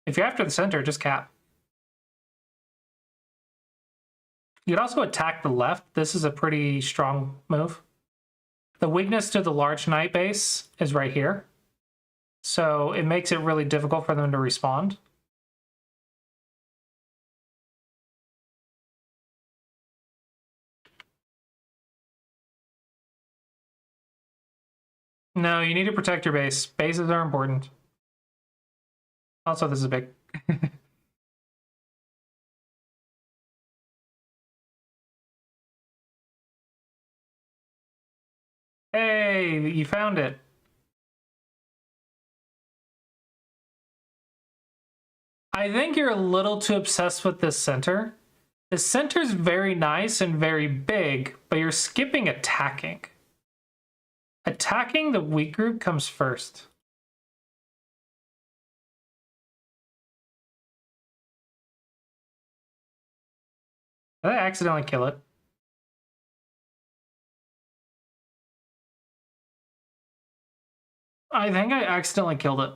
If you're after the center, just cap. You could also attack the left. This is a pretty strong move. The weakness to the large knight base is right here. So it makes it really difficult for them to respond. No, you need to protect your base. Bases are important. Also, this is big. Hey, you found it. I think you're a little too obsessed with this center. The center's very nice and very big, but you're skipping attacking. Attacking the weak group comes first. Did I accidentally kill it? I think I accidentally killed it.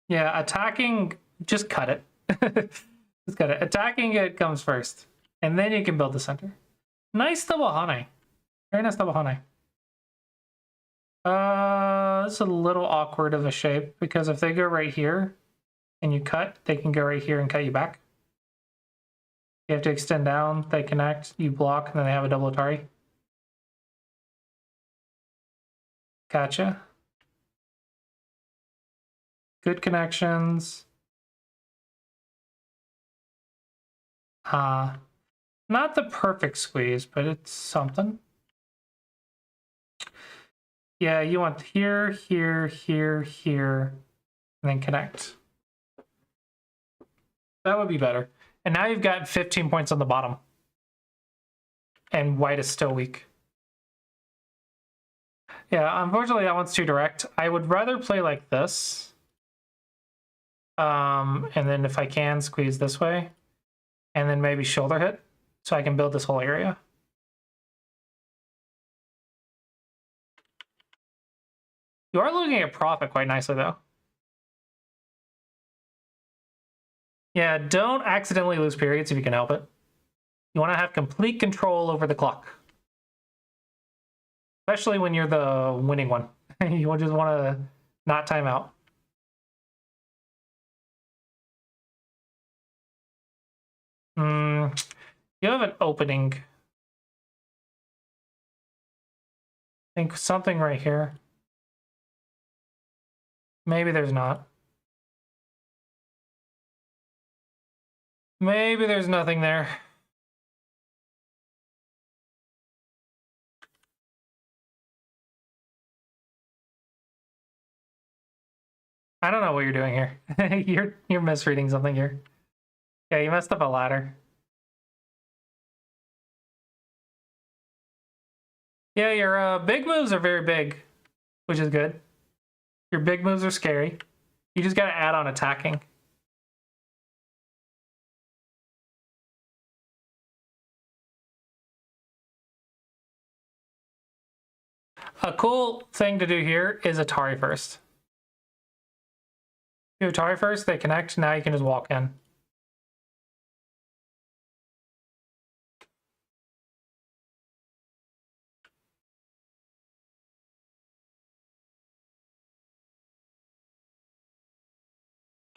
Yeah, attacking, just cut it. Just cut it. Attacking it comes first. And then you can build the center. Nice double honey. Very nice double honey. It's a little awkward of a shape because if they go right here and you cut, they can go right here and cut you back. You have to extend down, they connect, you block, and then they have a double Atari. Gotcha. Good connections. Not the perfect squeeze, but it's something. Yeah, you want here, here, here, here, and then connect. That would be better. And now you've got 15 points on the bottom. And white is still weak. Yeah, unfortunately that one's too direct. I would rather play like this. And then if I can, squeeze this way. And then maybe shoulder hit, so I can build this whole area. You are looking at profit quite nicely, though. Yeah, don't accidentally lose periods if you can help it. You want to have complete control over the clock. Especially when you're the winning one. You just want to not time out. You have an opening. I think something right here. Maybe there's not. Maybe there's nothing there. I don't know what you're doing here. You're misreading something here. Yeah, you messed up a ladder. Yeah, your big moves are very big, which is good. Your big moves are scary. You just gotta add on attacking. A cool thing to do here is Atari first. Do Atari first, they connect, now you can just walk in.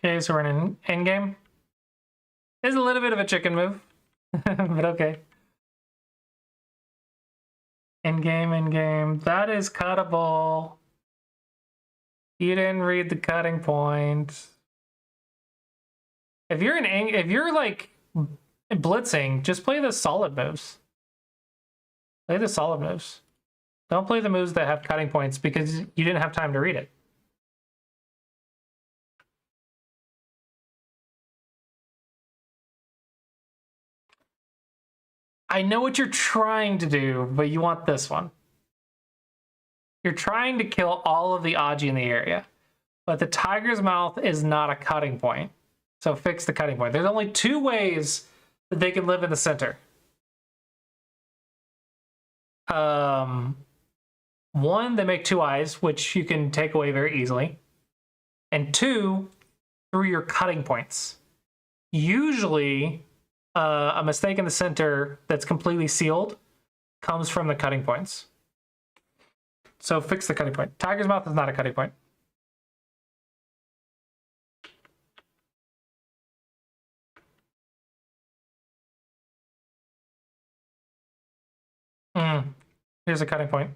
Okay, so we're in an endgame. It's a little bit of a chicken move, but okay. Endgame, endgame. That is cuttable. You didn't read the cutting point. If you're like blitzing, just play the solid moves. Play the solid moves. Don't play the moves that have cutting points because you didn't have time to read it. I know what you're trying to do, but you want this one. You're trying to kill all of the Aji in the area, but the tiger's mouth is not a cutting point. So fix the cutting point. There's only two ways that they can live in the center. One, they make two eyes, which you can take away very easily. And two, through your cutting points. Usually, a mistake in the center that's completely sealed comes from the cutting points. So fix the cutting point. Tiger's mouth is not a cutting point. Here's a cutting point.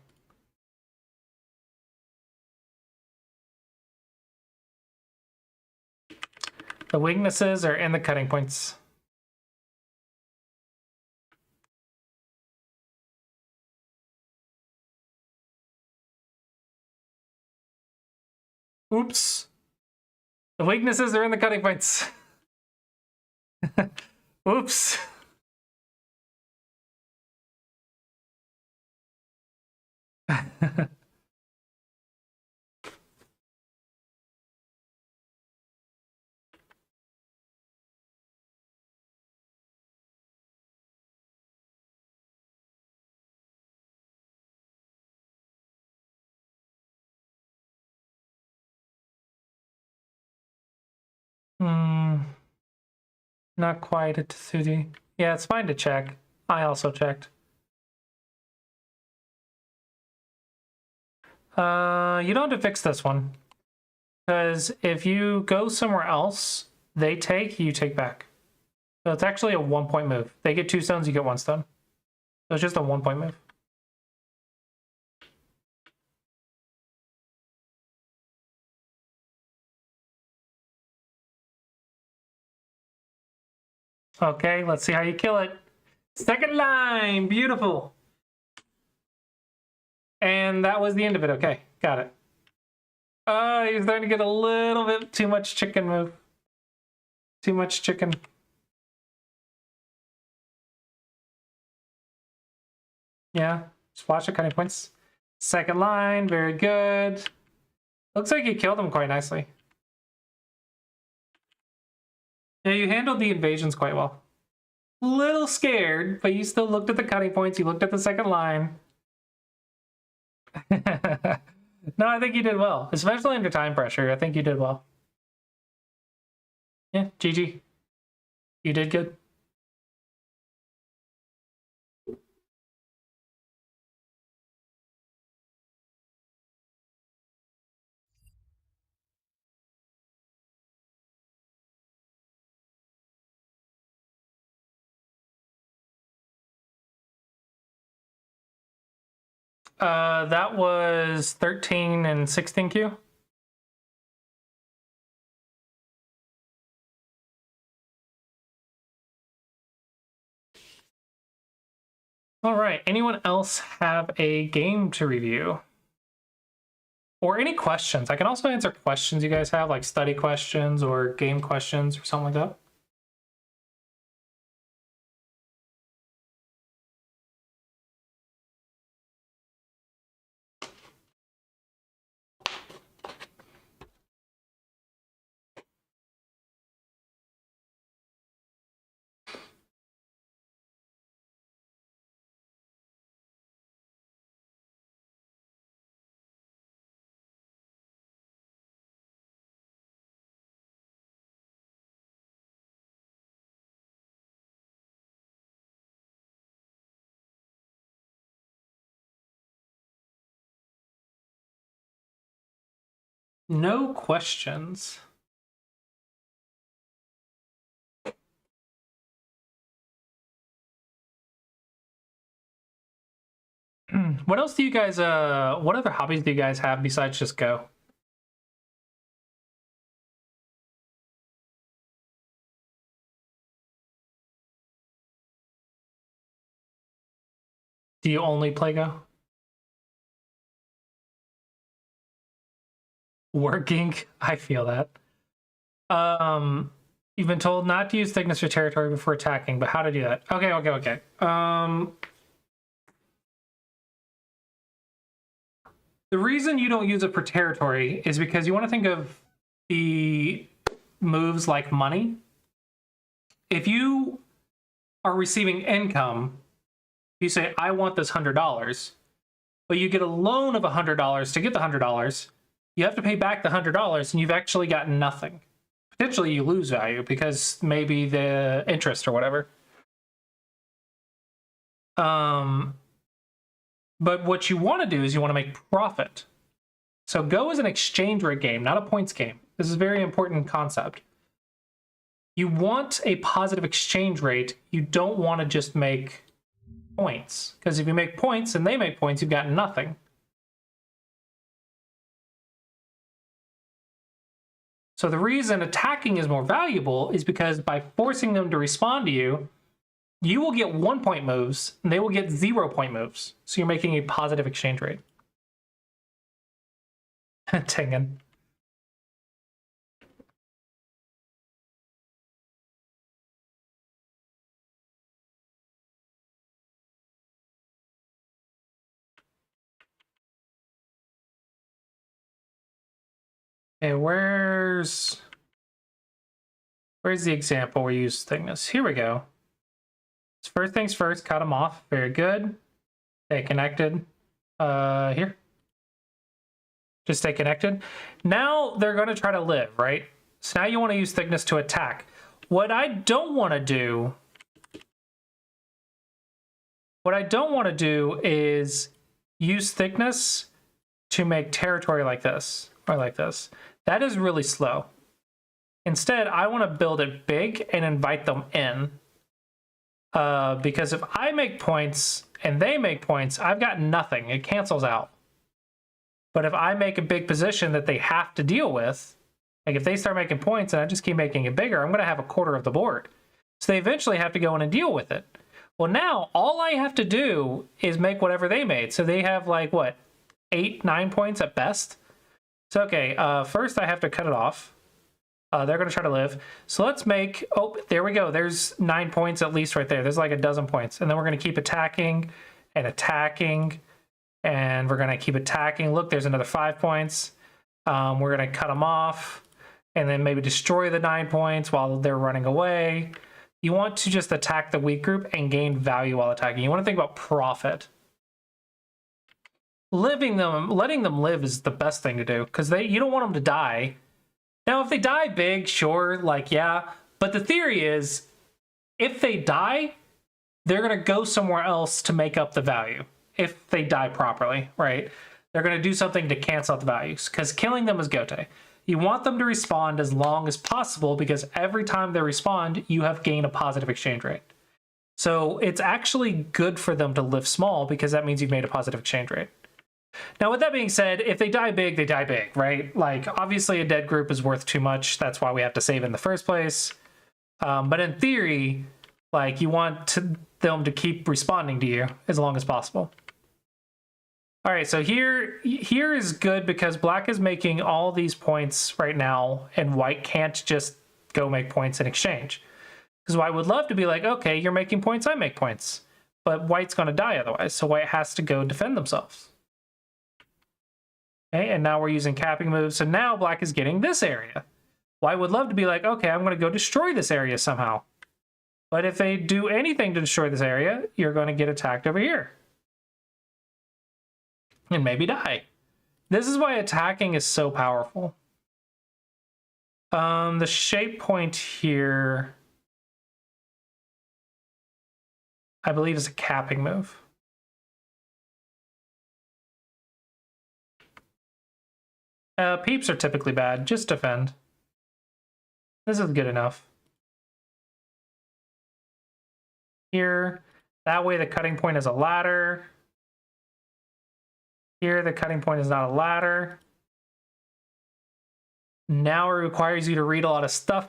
The weaknesses are in the cutting points. Oops. The weaknesses are in the cutting points. Oops. Not quite a Tsudi. Yeah, it's fine to check. I also checked. You don't have to fix this one. Because if you go somewhere else, they take, you take back. So it's actually a 1-point move. They get 2 stones, you get 1 stone. So it's just a 1-point move. Okay, let's see how you kill it. Second line, beautiful. And that was the end of it. Okay, got it. You're starting to get a little bit too much chicken move. Too much chicken. Yeah, splash of cutting points. Second line, very good. Looks like you killed him quite nicely. Yeah, you handled the invasions quite well. Little scared, but you still looked at the cutting points. You looked at the second line. No, I think you did well, especially under time pressure. I think you did well. Yeah, GG. You did good. That was 13 and 16 Q. All right. Anyone else have a game to review? Or any questions? I can also answer questions you guys have, like study questions or game questions or something like that. No questions. What else do you guys, what other hobbies do you guys have besides just Go? Do you only play Go? Working? I feel that. You've been told not to use thickness or territory before attacking, but how to do that? Okay. The reason you don't use it for territory is because you want to think of the moves like money. If you are receiving income, you say, I want this $100, but you get a loan of $100 to get the $100, you have to pay back the $100 and you've actually gotten nothing. Potentially you lose value because maybe the interest or whatever. But what you want to do is you want to make profit. So Go is an exchange rate game, not a points game. This is a very important concept. You want a positive exchange rate. You don't want to just make points. Because if you make points and they make points, you've got nothing. So the reason attacking is more valuable is because by forcing them to respond to you, you will get 1 point moves, and they will get 0 point moves. So you're making a positive exchange rate. Tingen. Okay, where's the example we use thickness? Here we go. First things first, cut them off. Very good. Stay connected. Here. Just stay connected. Now they're going to try to live, right? So now you want to use thickness to attack. What I don't want to do is use thickness to make territory like this or like this. That is really slow. Instead, I want to build it big and invite them in. Because if I make points and they make points, I've got nothing. It cancels out. But if I make a big position that they have to deal with, like if they start making points and I just keep making it bigger, I'm going to have a quarter of the board. So they eventually have to go in and deal with it. Well, now all I have to do is make whatever they made. So they have like what, 8, 9 points at best. So okay, first I have to cut it off. They're going to try to live. So let's make, oh, there we go. There's 9 points at least right there. There's like a dozen points. And then we're going to keep attacking and attacking. And we're going to keep attacking. Look, there's another 5 points. We're going to cut them off. And then maybe destroy the 9 points while they're running away. You want to just attack the weak group and gain value while attacking. You want to think about profit. Letting them live is the best thing to do because you don't want them to die. Now, if they die big, sure, like, yeah. But the theory is, if they die, they're going to go somewhere else to make up the value. If they die properly, right? They're going to do something to cancel out the values because killing them is gote. You want them to respond as long as possible because every time they respond, you have gained a positive exchange rate. So it's actually good for them to live small because that means you've made a positive exchange rate. Now, with that being said, if they die big, right? Like, obviously a dead group is worth too much. That's why we have to save in the first place. But in theory, like, you want them to keep responding to you as long as possible. All right, so here is good because black is making all these points right now, and white can't just go make points in exchange. Because white would love to be like, okay, you're making points, I make points. But white's going to die otherwise, so white has to go defend themselves. Okay, and now we're using capping moves, so now black is getting this area. White would love to be like, okay, I'm going to go destroy this area somehow. But if they do anything to destroy this area, you're going to get attacked over here. And maybe die. This is why attacking is so powerful. The shape point here, I believe, is a capping move. Peeps are typically bad. Just defend. This is good enough. Here, that way the cutting point is a ladder. Here, the cutting point is not a ladder. Now it requires you to read a lot of stuff.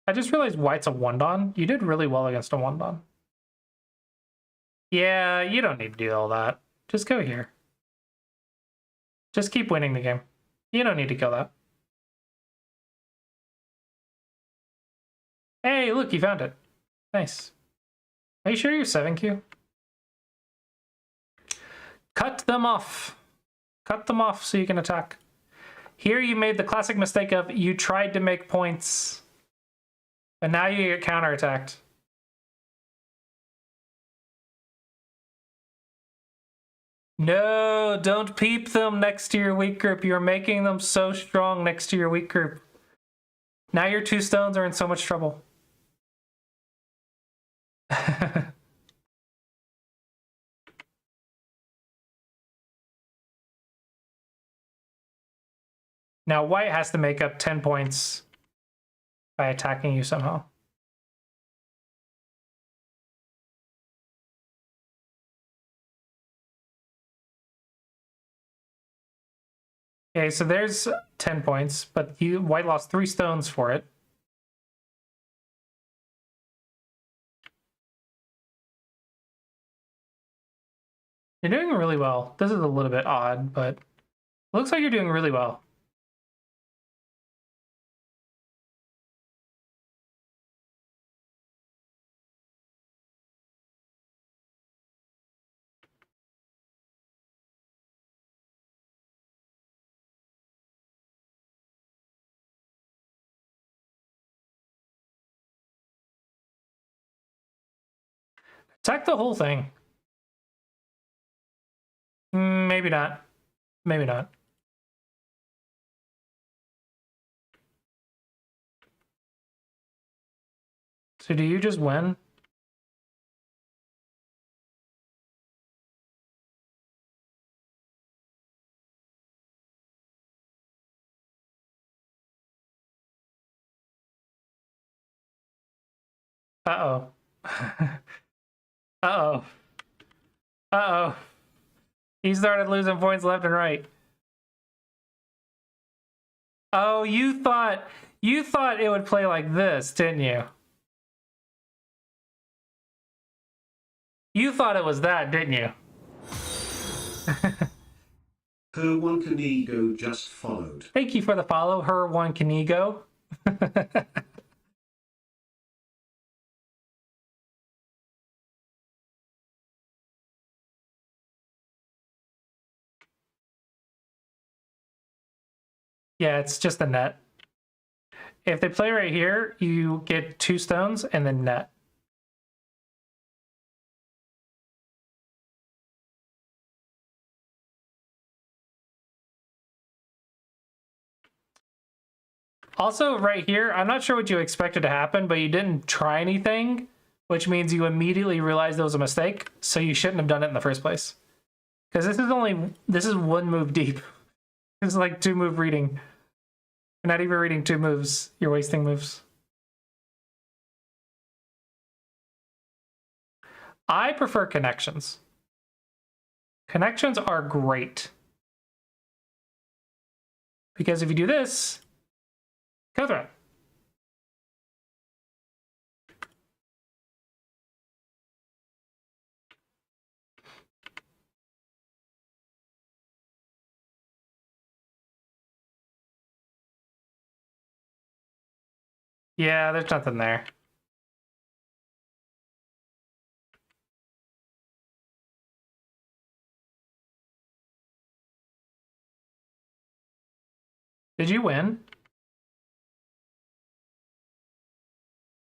I just realized white's a one-don. You did really well against a one-don. Yeah, you don't need to do all that. Just go here. Just keep winning the game. You don't need to kill that. Hey, look, you found it. Nice. Are you sure you're 7Q? Cut them off. Cut them off so you can attack. Here you made the classic mistake of you tried to make points, but now you get counterattacked. No, don't peep them next to your weak group. You're making them so strong next to your weak group. Now your 2 stones are in so much trouble. Now white has to make up 10 points by attacking you somehow. Okay, so there's 10 points, but white lost 3 stones for it. You're doing really well. This is a little bit odd, but it looks like you're doing really well. Attack the whole thing. Maybe not. Maybe not. So do you just win? Uh-oh. Uh-oh. Uh-oh. He started losing points left and right. Oh, you thought it would play like this, didn't you? You thought it was that, didn't you? Her one can ego just followed. Thank you for the follow. Her one can ego. Yeah, it's just a net. If they play right here, you get 2 stones and then net. Also, right here, I'm not sure what you expected to happen, but you didn't try anything, which means you immediately realized it was a mistake, so you shouldn't have done it in the first place. Because this is 1 move deep. This is like 2 move reading. You're not even reading 2 moves, you're wasting moves. I prefer connections. Connections are great. Because if you do this, kill threat. Yeah, there's nothing there. Did you win?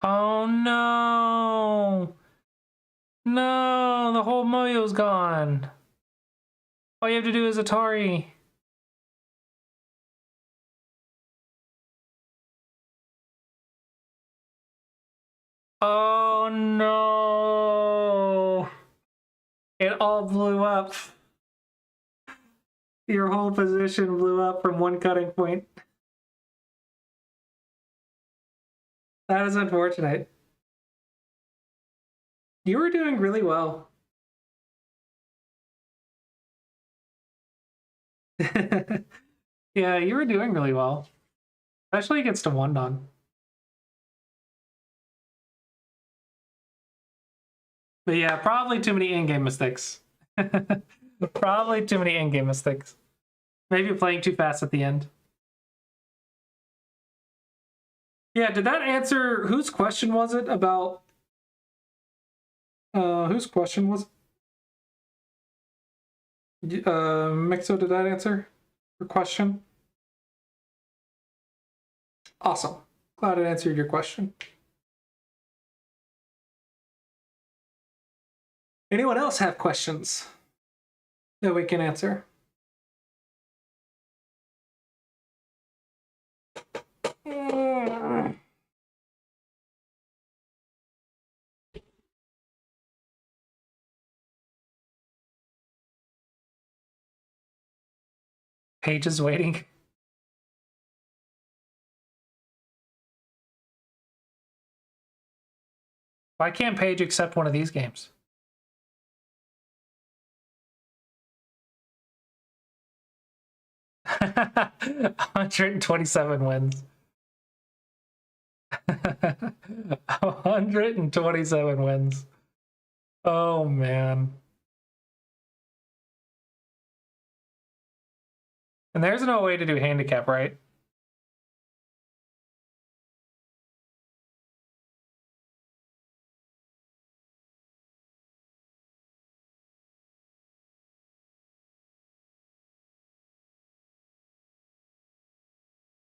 Oh no! No, the whole Moyo's gone. All you have to do is Atari. Oh no! It all blew up. Your whole position blew up from 1 cutting point. That is unfortunate. You were doing really well. Yeah, you were doing really well. Especially against a 1-don. But yeah, probably too many in-game mistakes. Probably too many in-game mistakes. Maybe playing too fast at the end. Yeah, did that answer... Whose question was it about... whose question was it? Mixo, did that answer your question? Awesome. Glad it answered your question. Anyone else have questions that we can answer? Paige is waiting. Why can't Paige accept one of these games? $127 wins. 127 wins. Oh man. And there's no way to do handicap, right?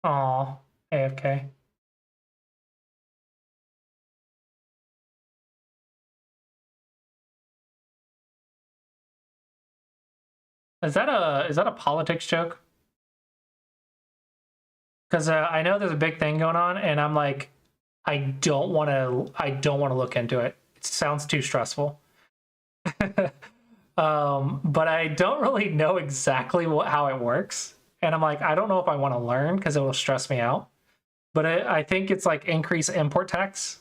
Aw, AFK. Is that a politics joke? Because I know there's a big thing going on, and I'm like, I don't want to look into it. It sounds too stressful. But I don't really know exactly how it works, and I'm like, I don't know if I want to learn because it will stress me out. But I think it's like increase import tax.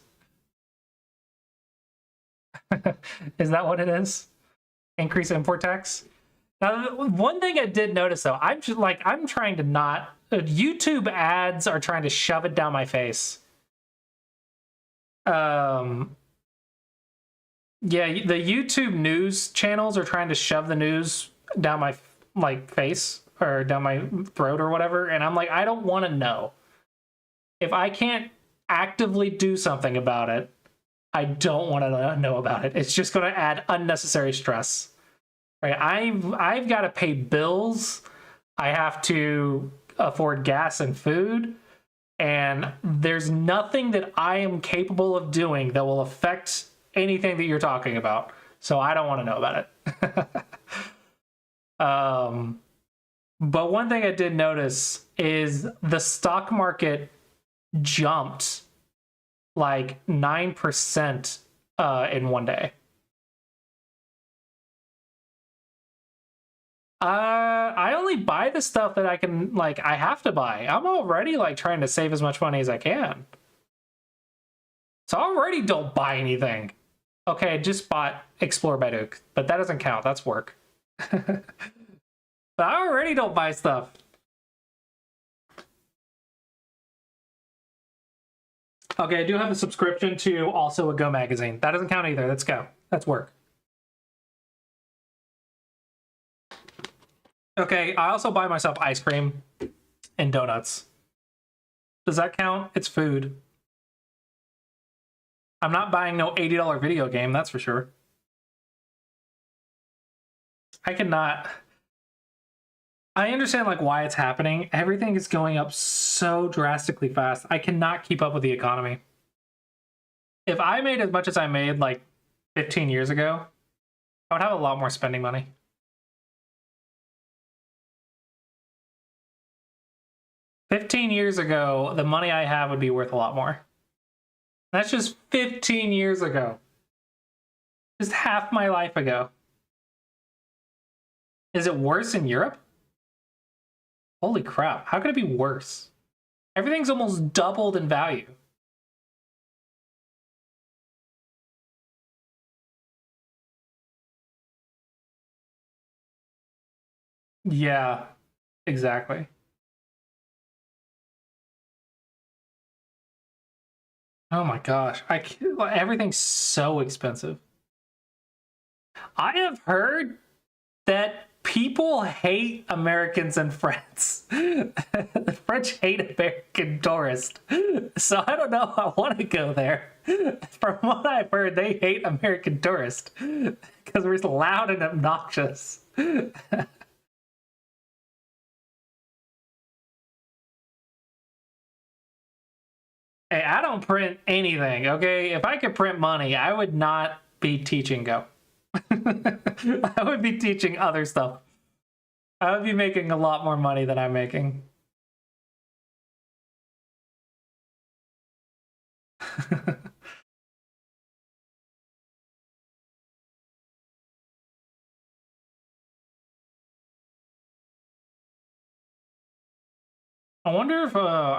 Is that what it is? Increase import tax? Now, one thing I did notice though, I'm trying to not. YouTube ads are trying to shove it down my face. Yeah, the YouTube news channels are trying to shove the news down my face or down my throat or whatever, and I'm like, I don't want to know. If I can't actively do something about it, I don't want to know about it. It's just going to add unnecessary stress. Right? I've got to pay bills. I have to afford gas and food, and there's nothing that I am capable of doing that will affect anything that you're talking about. So I don't want to know about it. But one thing I did notice is the stock market jumped like 9% in one day. I only buy the stuff that I can, I have to buy. I'm already trying to save as much money as I can. So I already don't buy anything. Okay, I just bought Explore Baduk, but that doesn't count. That's work. But I already don't buy stuff. Okay, I do have a subscription to also a Go magazine. That doesn't count either. Let's go. That's work. Okay, I also buy myself ice cream and donuts. Does that count? It's food. I'm not buying no $80 video game, that's for sure. I cannot. I understand why it's happening. Everything is going up so drastically fast. I cannot keep up with the economy. If I made as much as I made 15 years ago, I would have a lot more spending money. $15 years ago, the money I have would be worth a lot more. That's just 15 years ago. Just half my life ago. Is it worse in Europe? Holy crap, how could it be worse? Everything's almost doubled in value. Yeah, exactly. Oh my gosh, everything's so expensive. I have heard that people hate Americans and France. The French hate American tourists. So I don't know if I want to go there. From what I've heard, they hate American tourists because we're loud and obnoxious. Hey, I don't print anything, okay? If I could print money, I would not be teaching Go. I would be teaching other stuff. I would be making a lot more money than I'm making. I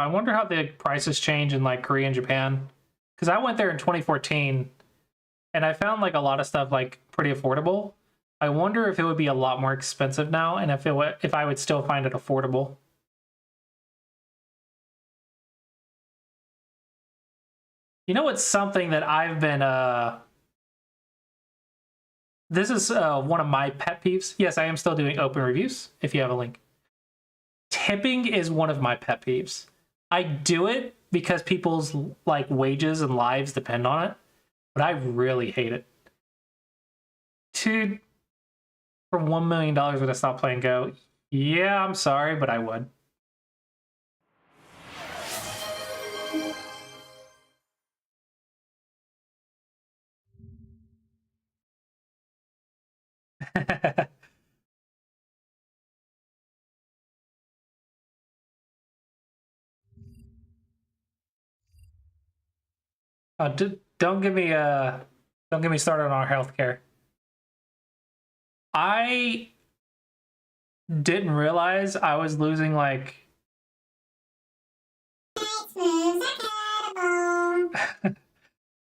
wonder how the prices change in Korea and Japan, because I went there in 2014 and I found a lot of stuff pretty affordable. I wonder if it would be a lot more expensive now, and if I would still find it affordable. You know what's something that I've been this is one of my pet peeves. Yes, I am still doing open reviews if you have a link. Tipping is one of my pet peeves. I do it because people's wages and lives depend on it, but I really hate it. Dude, for $1 million would I stop playing Go? Yeah, I'm sorry, but I would. Don't get me started on our healthcare. I didn't realize I was losing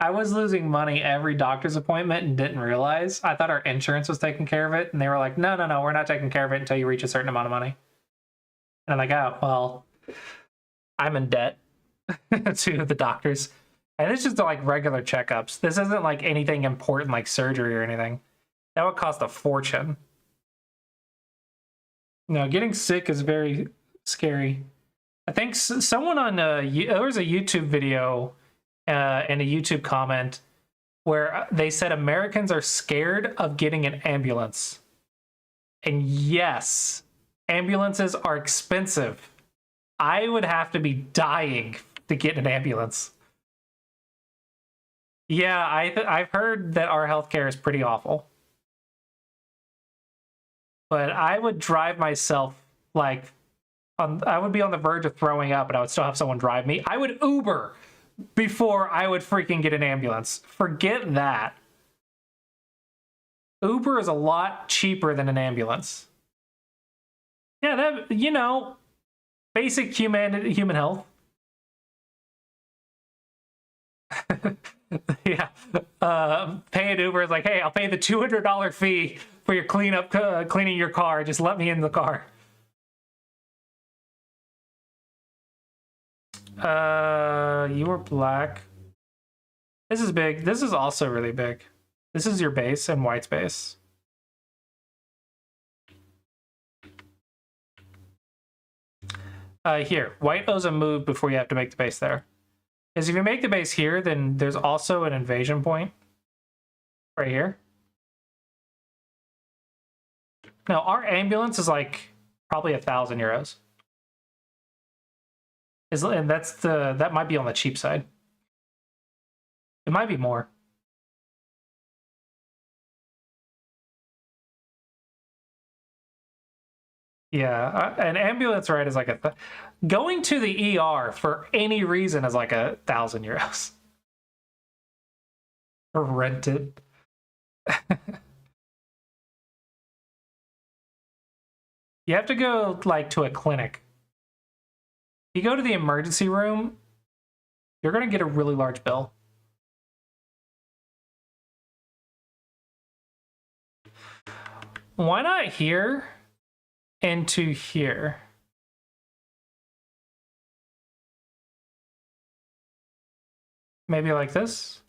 I was losing money every doctor's appointment and didn't realize. I thought our insurance was taking care of it, and they were like, no, no, no, we're not taking care of it until you reach a certain amount of money. And I'm like, oh, well, I'm in debt to the doctors. And it's just like regular checkups. This isn't like anything important like surgery or anything. That would cost a fortune. No, getting sick is very scary. I think someone on there was a YouTube video and a YouTube comment where they said Americans are scared of getting an ambulance. And yes, ambulances are expensive. I would have to be dying to get an ambulance. Yeah, I've heard that our healthcare is pretty awful. But I would drive myself like I would be on the verge of throwing up and I would still have someone drive me. I would Uber before I would freaking get an ambulance. Forget that. Uber is a lot cheaper than an ambulance. Yeah, that, you know, basic human health. Yeah. Pay an Uber is like, hey, I'll pay the $200 fee for your cleaning your car. Just let me in the car. You were black. This is big. This is also really big. This is your base and white space. Here, white owes a move before you have to make the base there. Because if you make the base here, then there's also an invasion point right here. Now, our ambulance is like probably €1,000. And that might be on the cheap side. It might be more. Yeah, an ambulance ride is like going to the ER for any reason is like €1,000. Or rent it. You have to go like to a clinic. You go to the emergency room, you're gonna get a really large bill. Why not here into here? Maybe like this?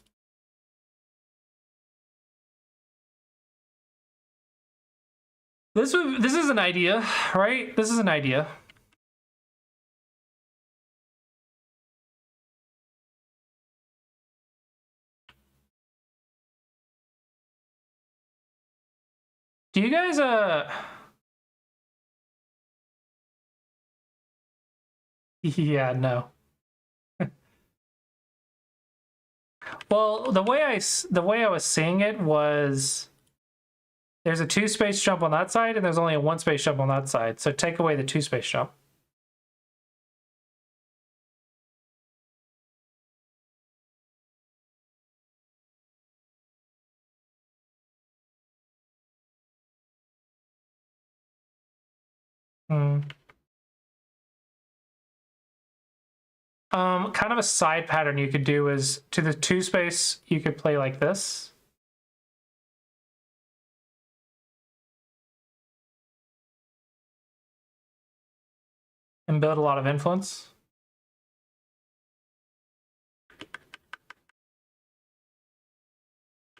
This is an idea, right? This is an idea. Do you guys yeah, no. Well, the way I was seeing it was there's a 2-space jump on that side and there's only a 1-space jump on that side. So take away the 2-space jump. Hmm. Kind of a side pattern you could do is to the 2-space, you could play like this. And build a lot of influence.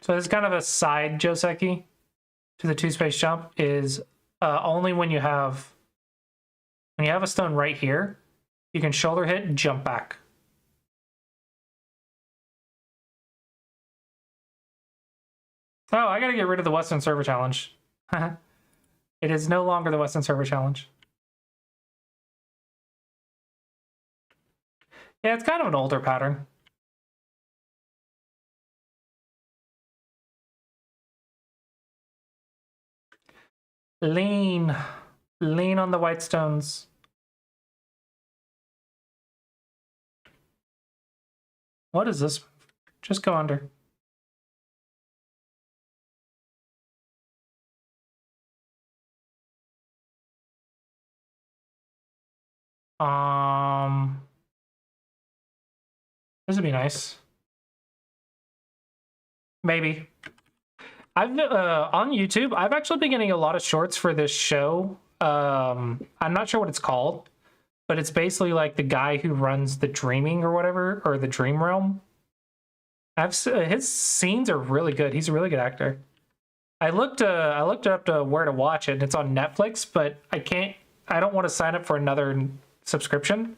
So this is kind of a side Joseki to the 2-space jump is only when you have a stone right here, you can shoulder hit and jump back. Oh, I gotta get rid of the Western Server Challenge. It is no longer the Western Server Challenge. Yeah, it's kind of an older pattern. Lean on the white stones. What is this? Just go under. This would be nice. Maybe. I've on YouTube, I've actually been getting a lot of shorts for this show. I'm not sure what it's called, but it's basically like the guy who runs the Dreaming or whatever, or the Dream Realm. His scenes are really good. He's a really good actor. I looked up to where to watch it, and it's on Netflix, but I don't want to sign up for another subscription.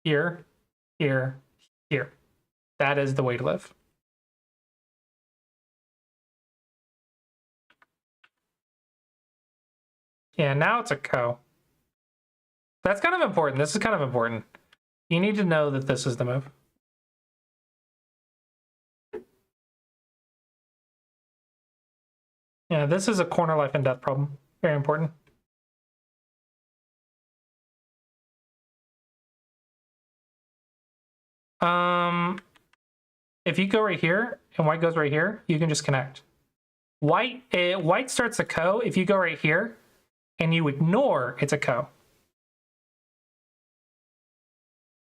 Here, here, here. That is the way to live. Yeah, now it's a co. That's kind of important. This is kind of important. You need to know that this is the move. Yeah, this is a corner life and death problem. Very important. If you go right here and white goes right here, you can just connect. White starts a co if you go right here and you ignore it's a co.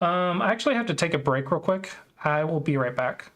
I actually have to take a break real quick. I will be right back.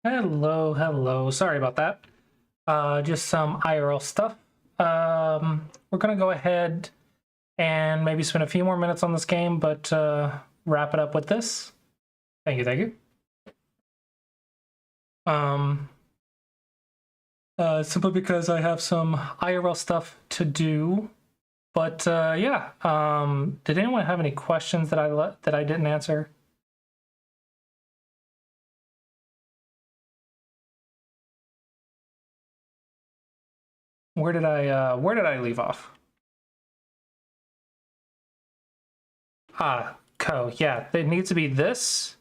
Hello. Sorry about that. Just some IRL stuff. We're gonna go ahead and maybe spend a few more minutes on this game, but wrap it up with this. Thank you. Simply because I have some IRL stuff to do. But yeah, did anyone have any questions that I didn't answer? Where did I leave off? Co. Yeah, it needs to be this,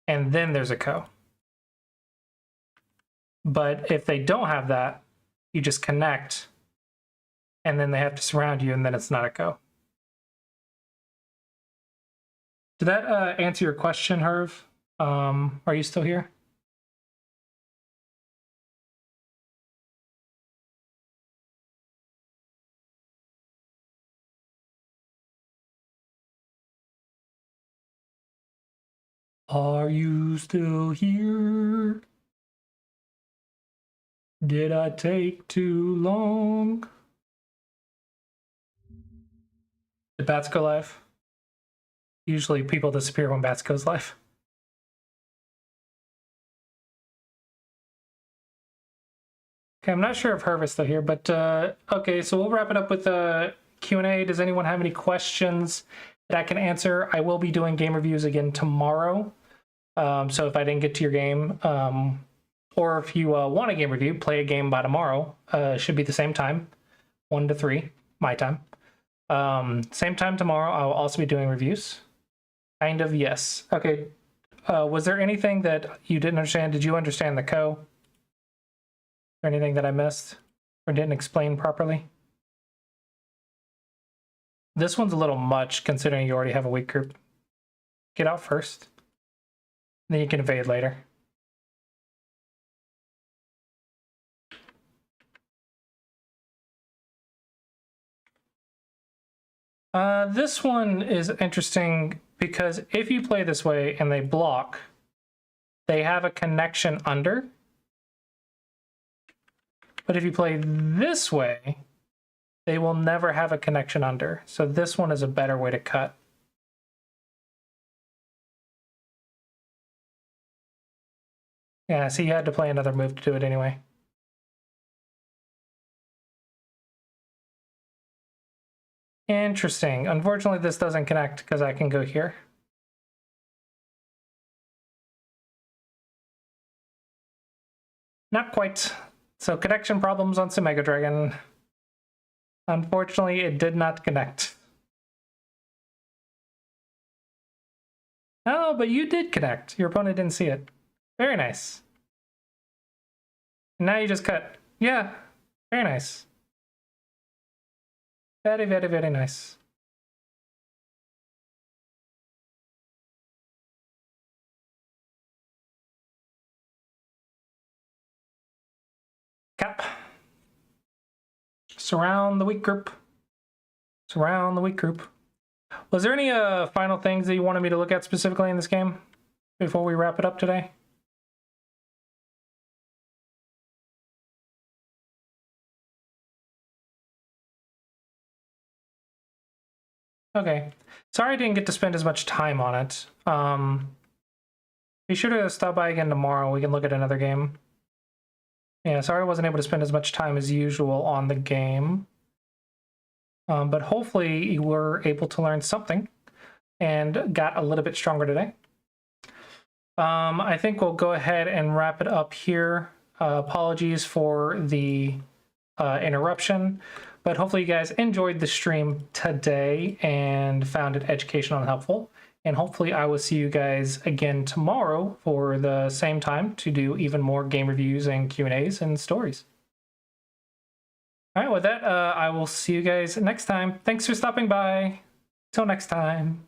and then there's a co. But if they don't have that, you just connect, and then they have to surround you, and then it's not a co. Did that answer your question, Herv? Are you still here? Are you still here? Did I take too long? Did bats go live? Usually people disappear when bats goes live. Okay, I'm not sure if Herv is still here, but okay, so we'll wrap it up with Q&A. Does anyone have any questions that I can answer? I will be doing game reviews again tomorrow. So if I didn't get to your game, or if you want a game review, play a game by tomorrow. Should be the same time, 1 to 3, my time. Same time tomorrow, I'll also be doing reviews. Kind of, yes. Okay, was there anything that you didn't understand? Did you understand the co? Or anything that I missed or didn't explain properly? This one's a little much considering you already have a weak group. Get out first. Then you can evade later. This one is interesting because if you play this way and they block, they have a connection under. But if you play this way, they will never have a connection under. So this one is a better way to cut. Yeah, so you had to play another move to do it anyway. Interesting. Unfortunately, this doesn't connect because I can go here. Not quite. So connection problems on Mega Dragon. Unfortunately, it did not connect. Oh, but you did connect. Your opponent didn't see it. Very nice. Now you just cut. Yeah, very nice. Very nice. Cap. Surround the weak group. Surround the weak group. Was there any final things that you wanted me to look at specifically in this game before we wrap it up today? Okay. Sorry I didn't get to spend as much time on it. Be sure to stop by again tomorrow. We can look at another game. Yeah, sorry I wasn't able to spend as much time as usual on the game. But hopefully you were able to learn something and got a little bit stronger today. I think we'll go ahead and wrap it up here. Apologies for the interruption, but hopefully you guys enjoyed the stream today and found it educational and helpful. And hopefully I will see you guys again tomorrow for the same time to do even more game reviews and Q&As and stories. All right, with that, I will see you guys next time. Thanks for stopping by. Till next time.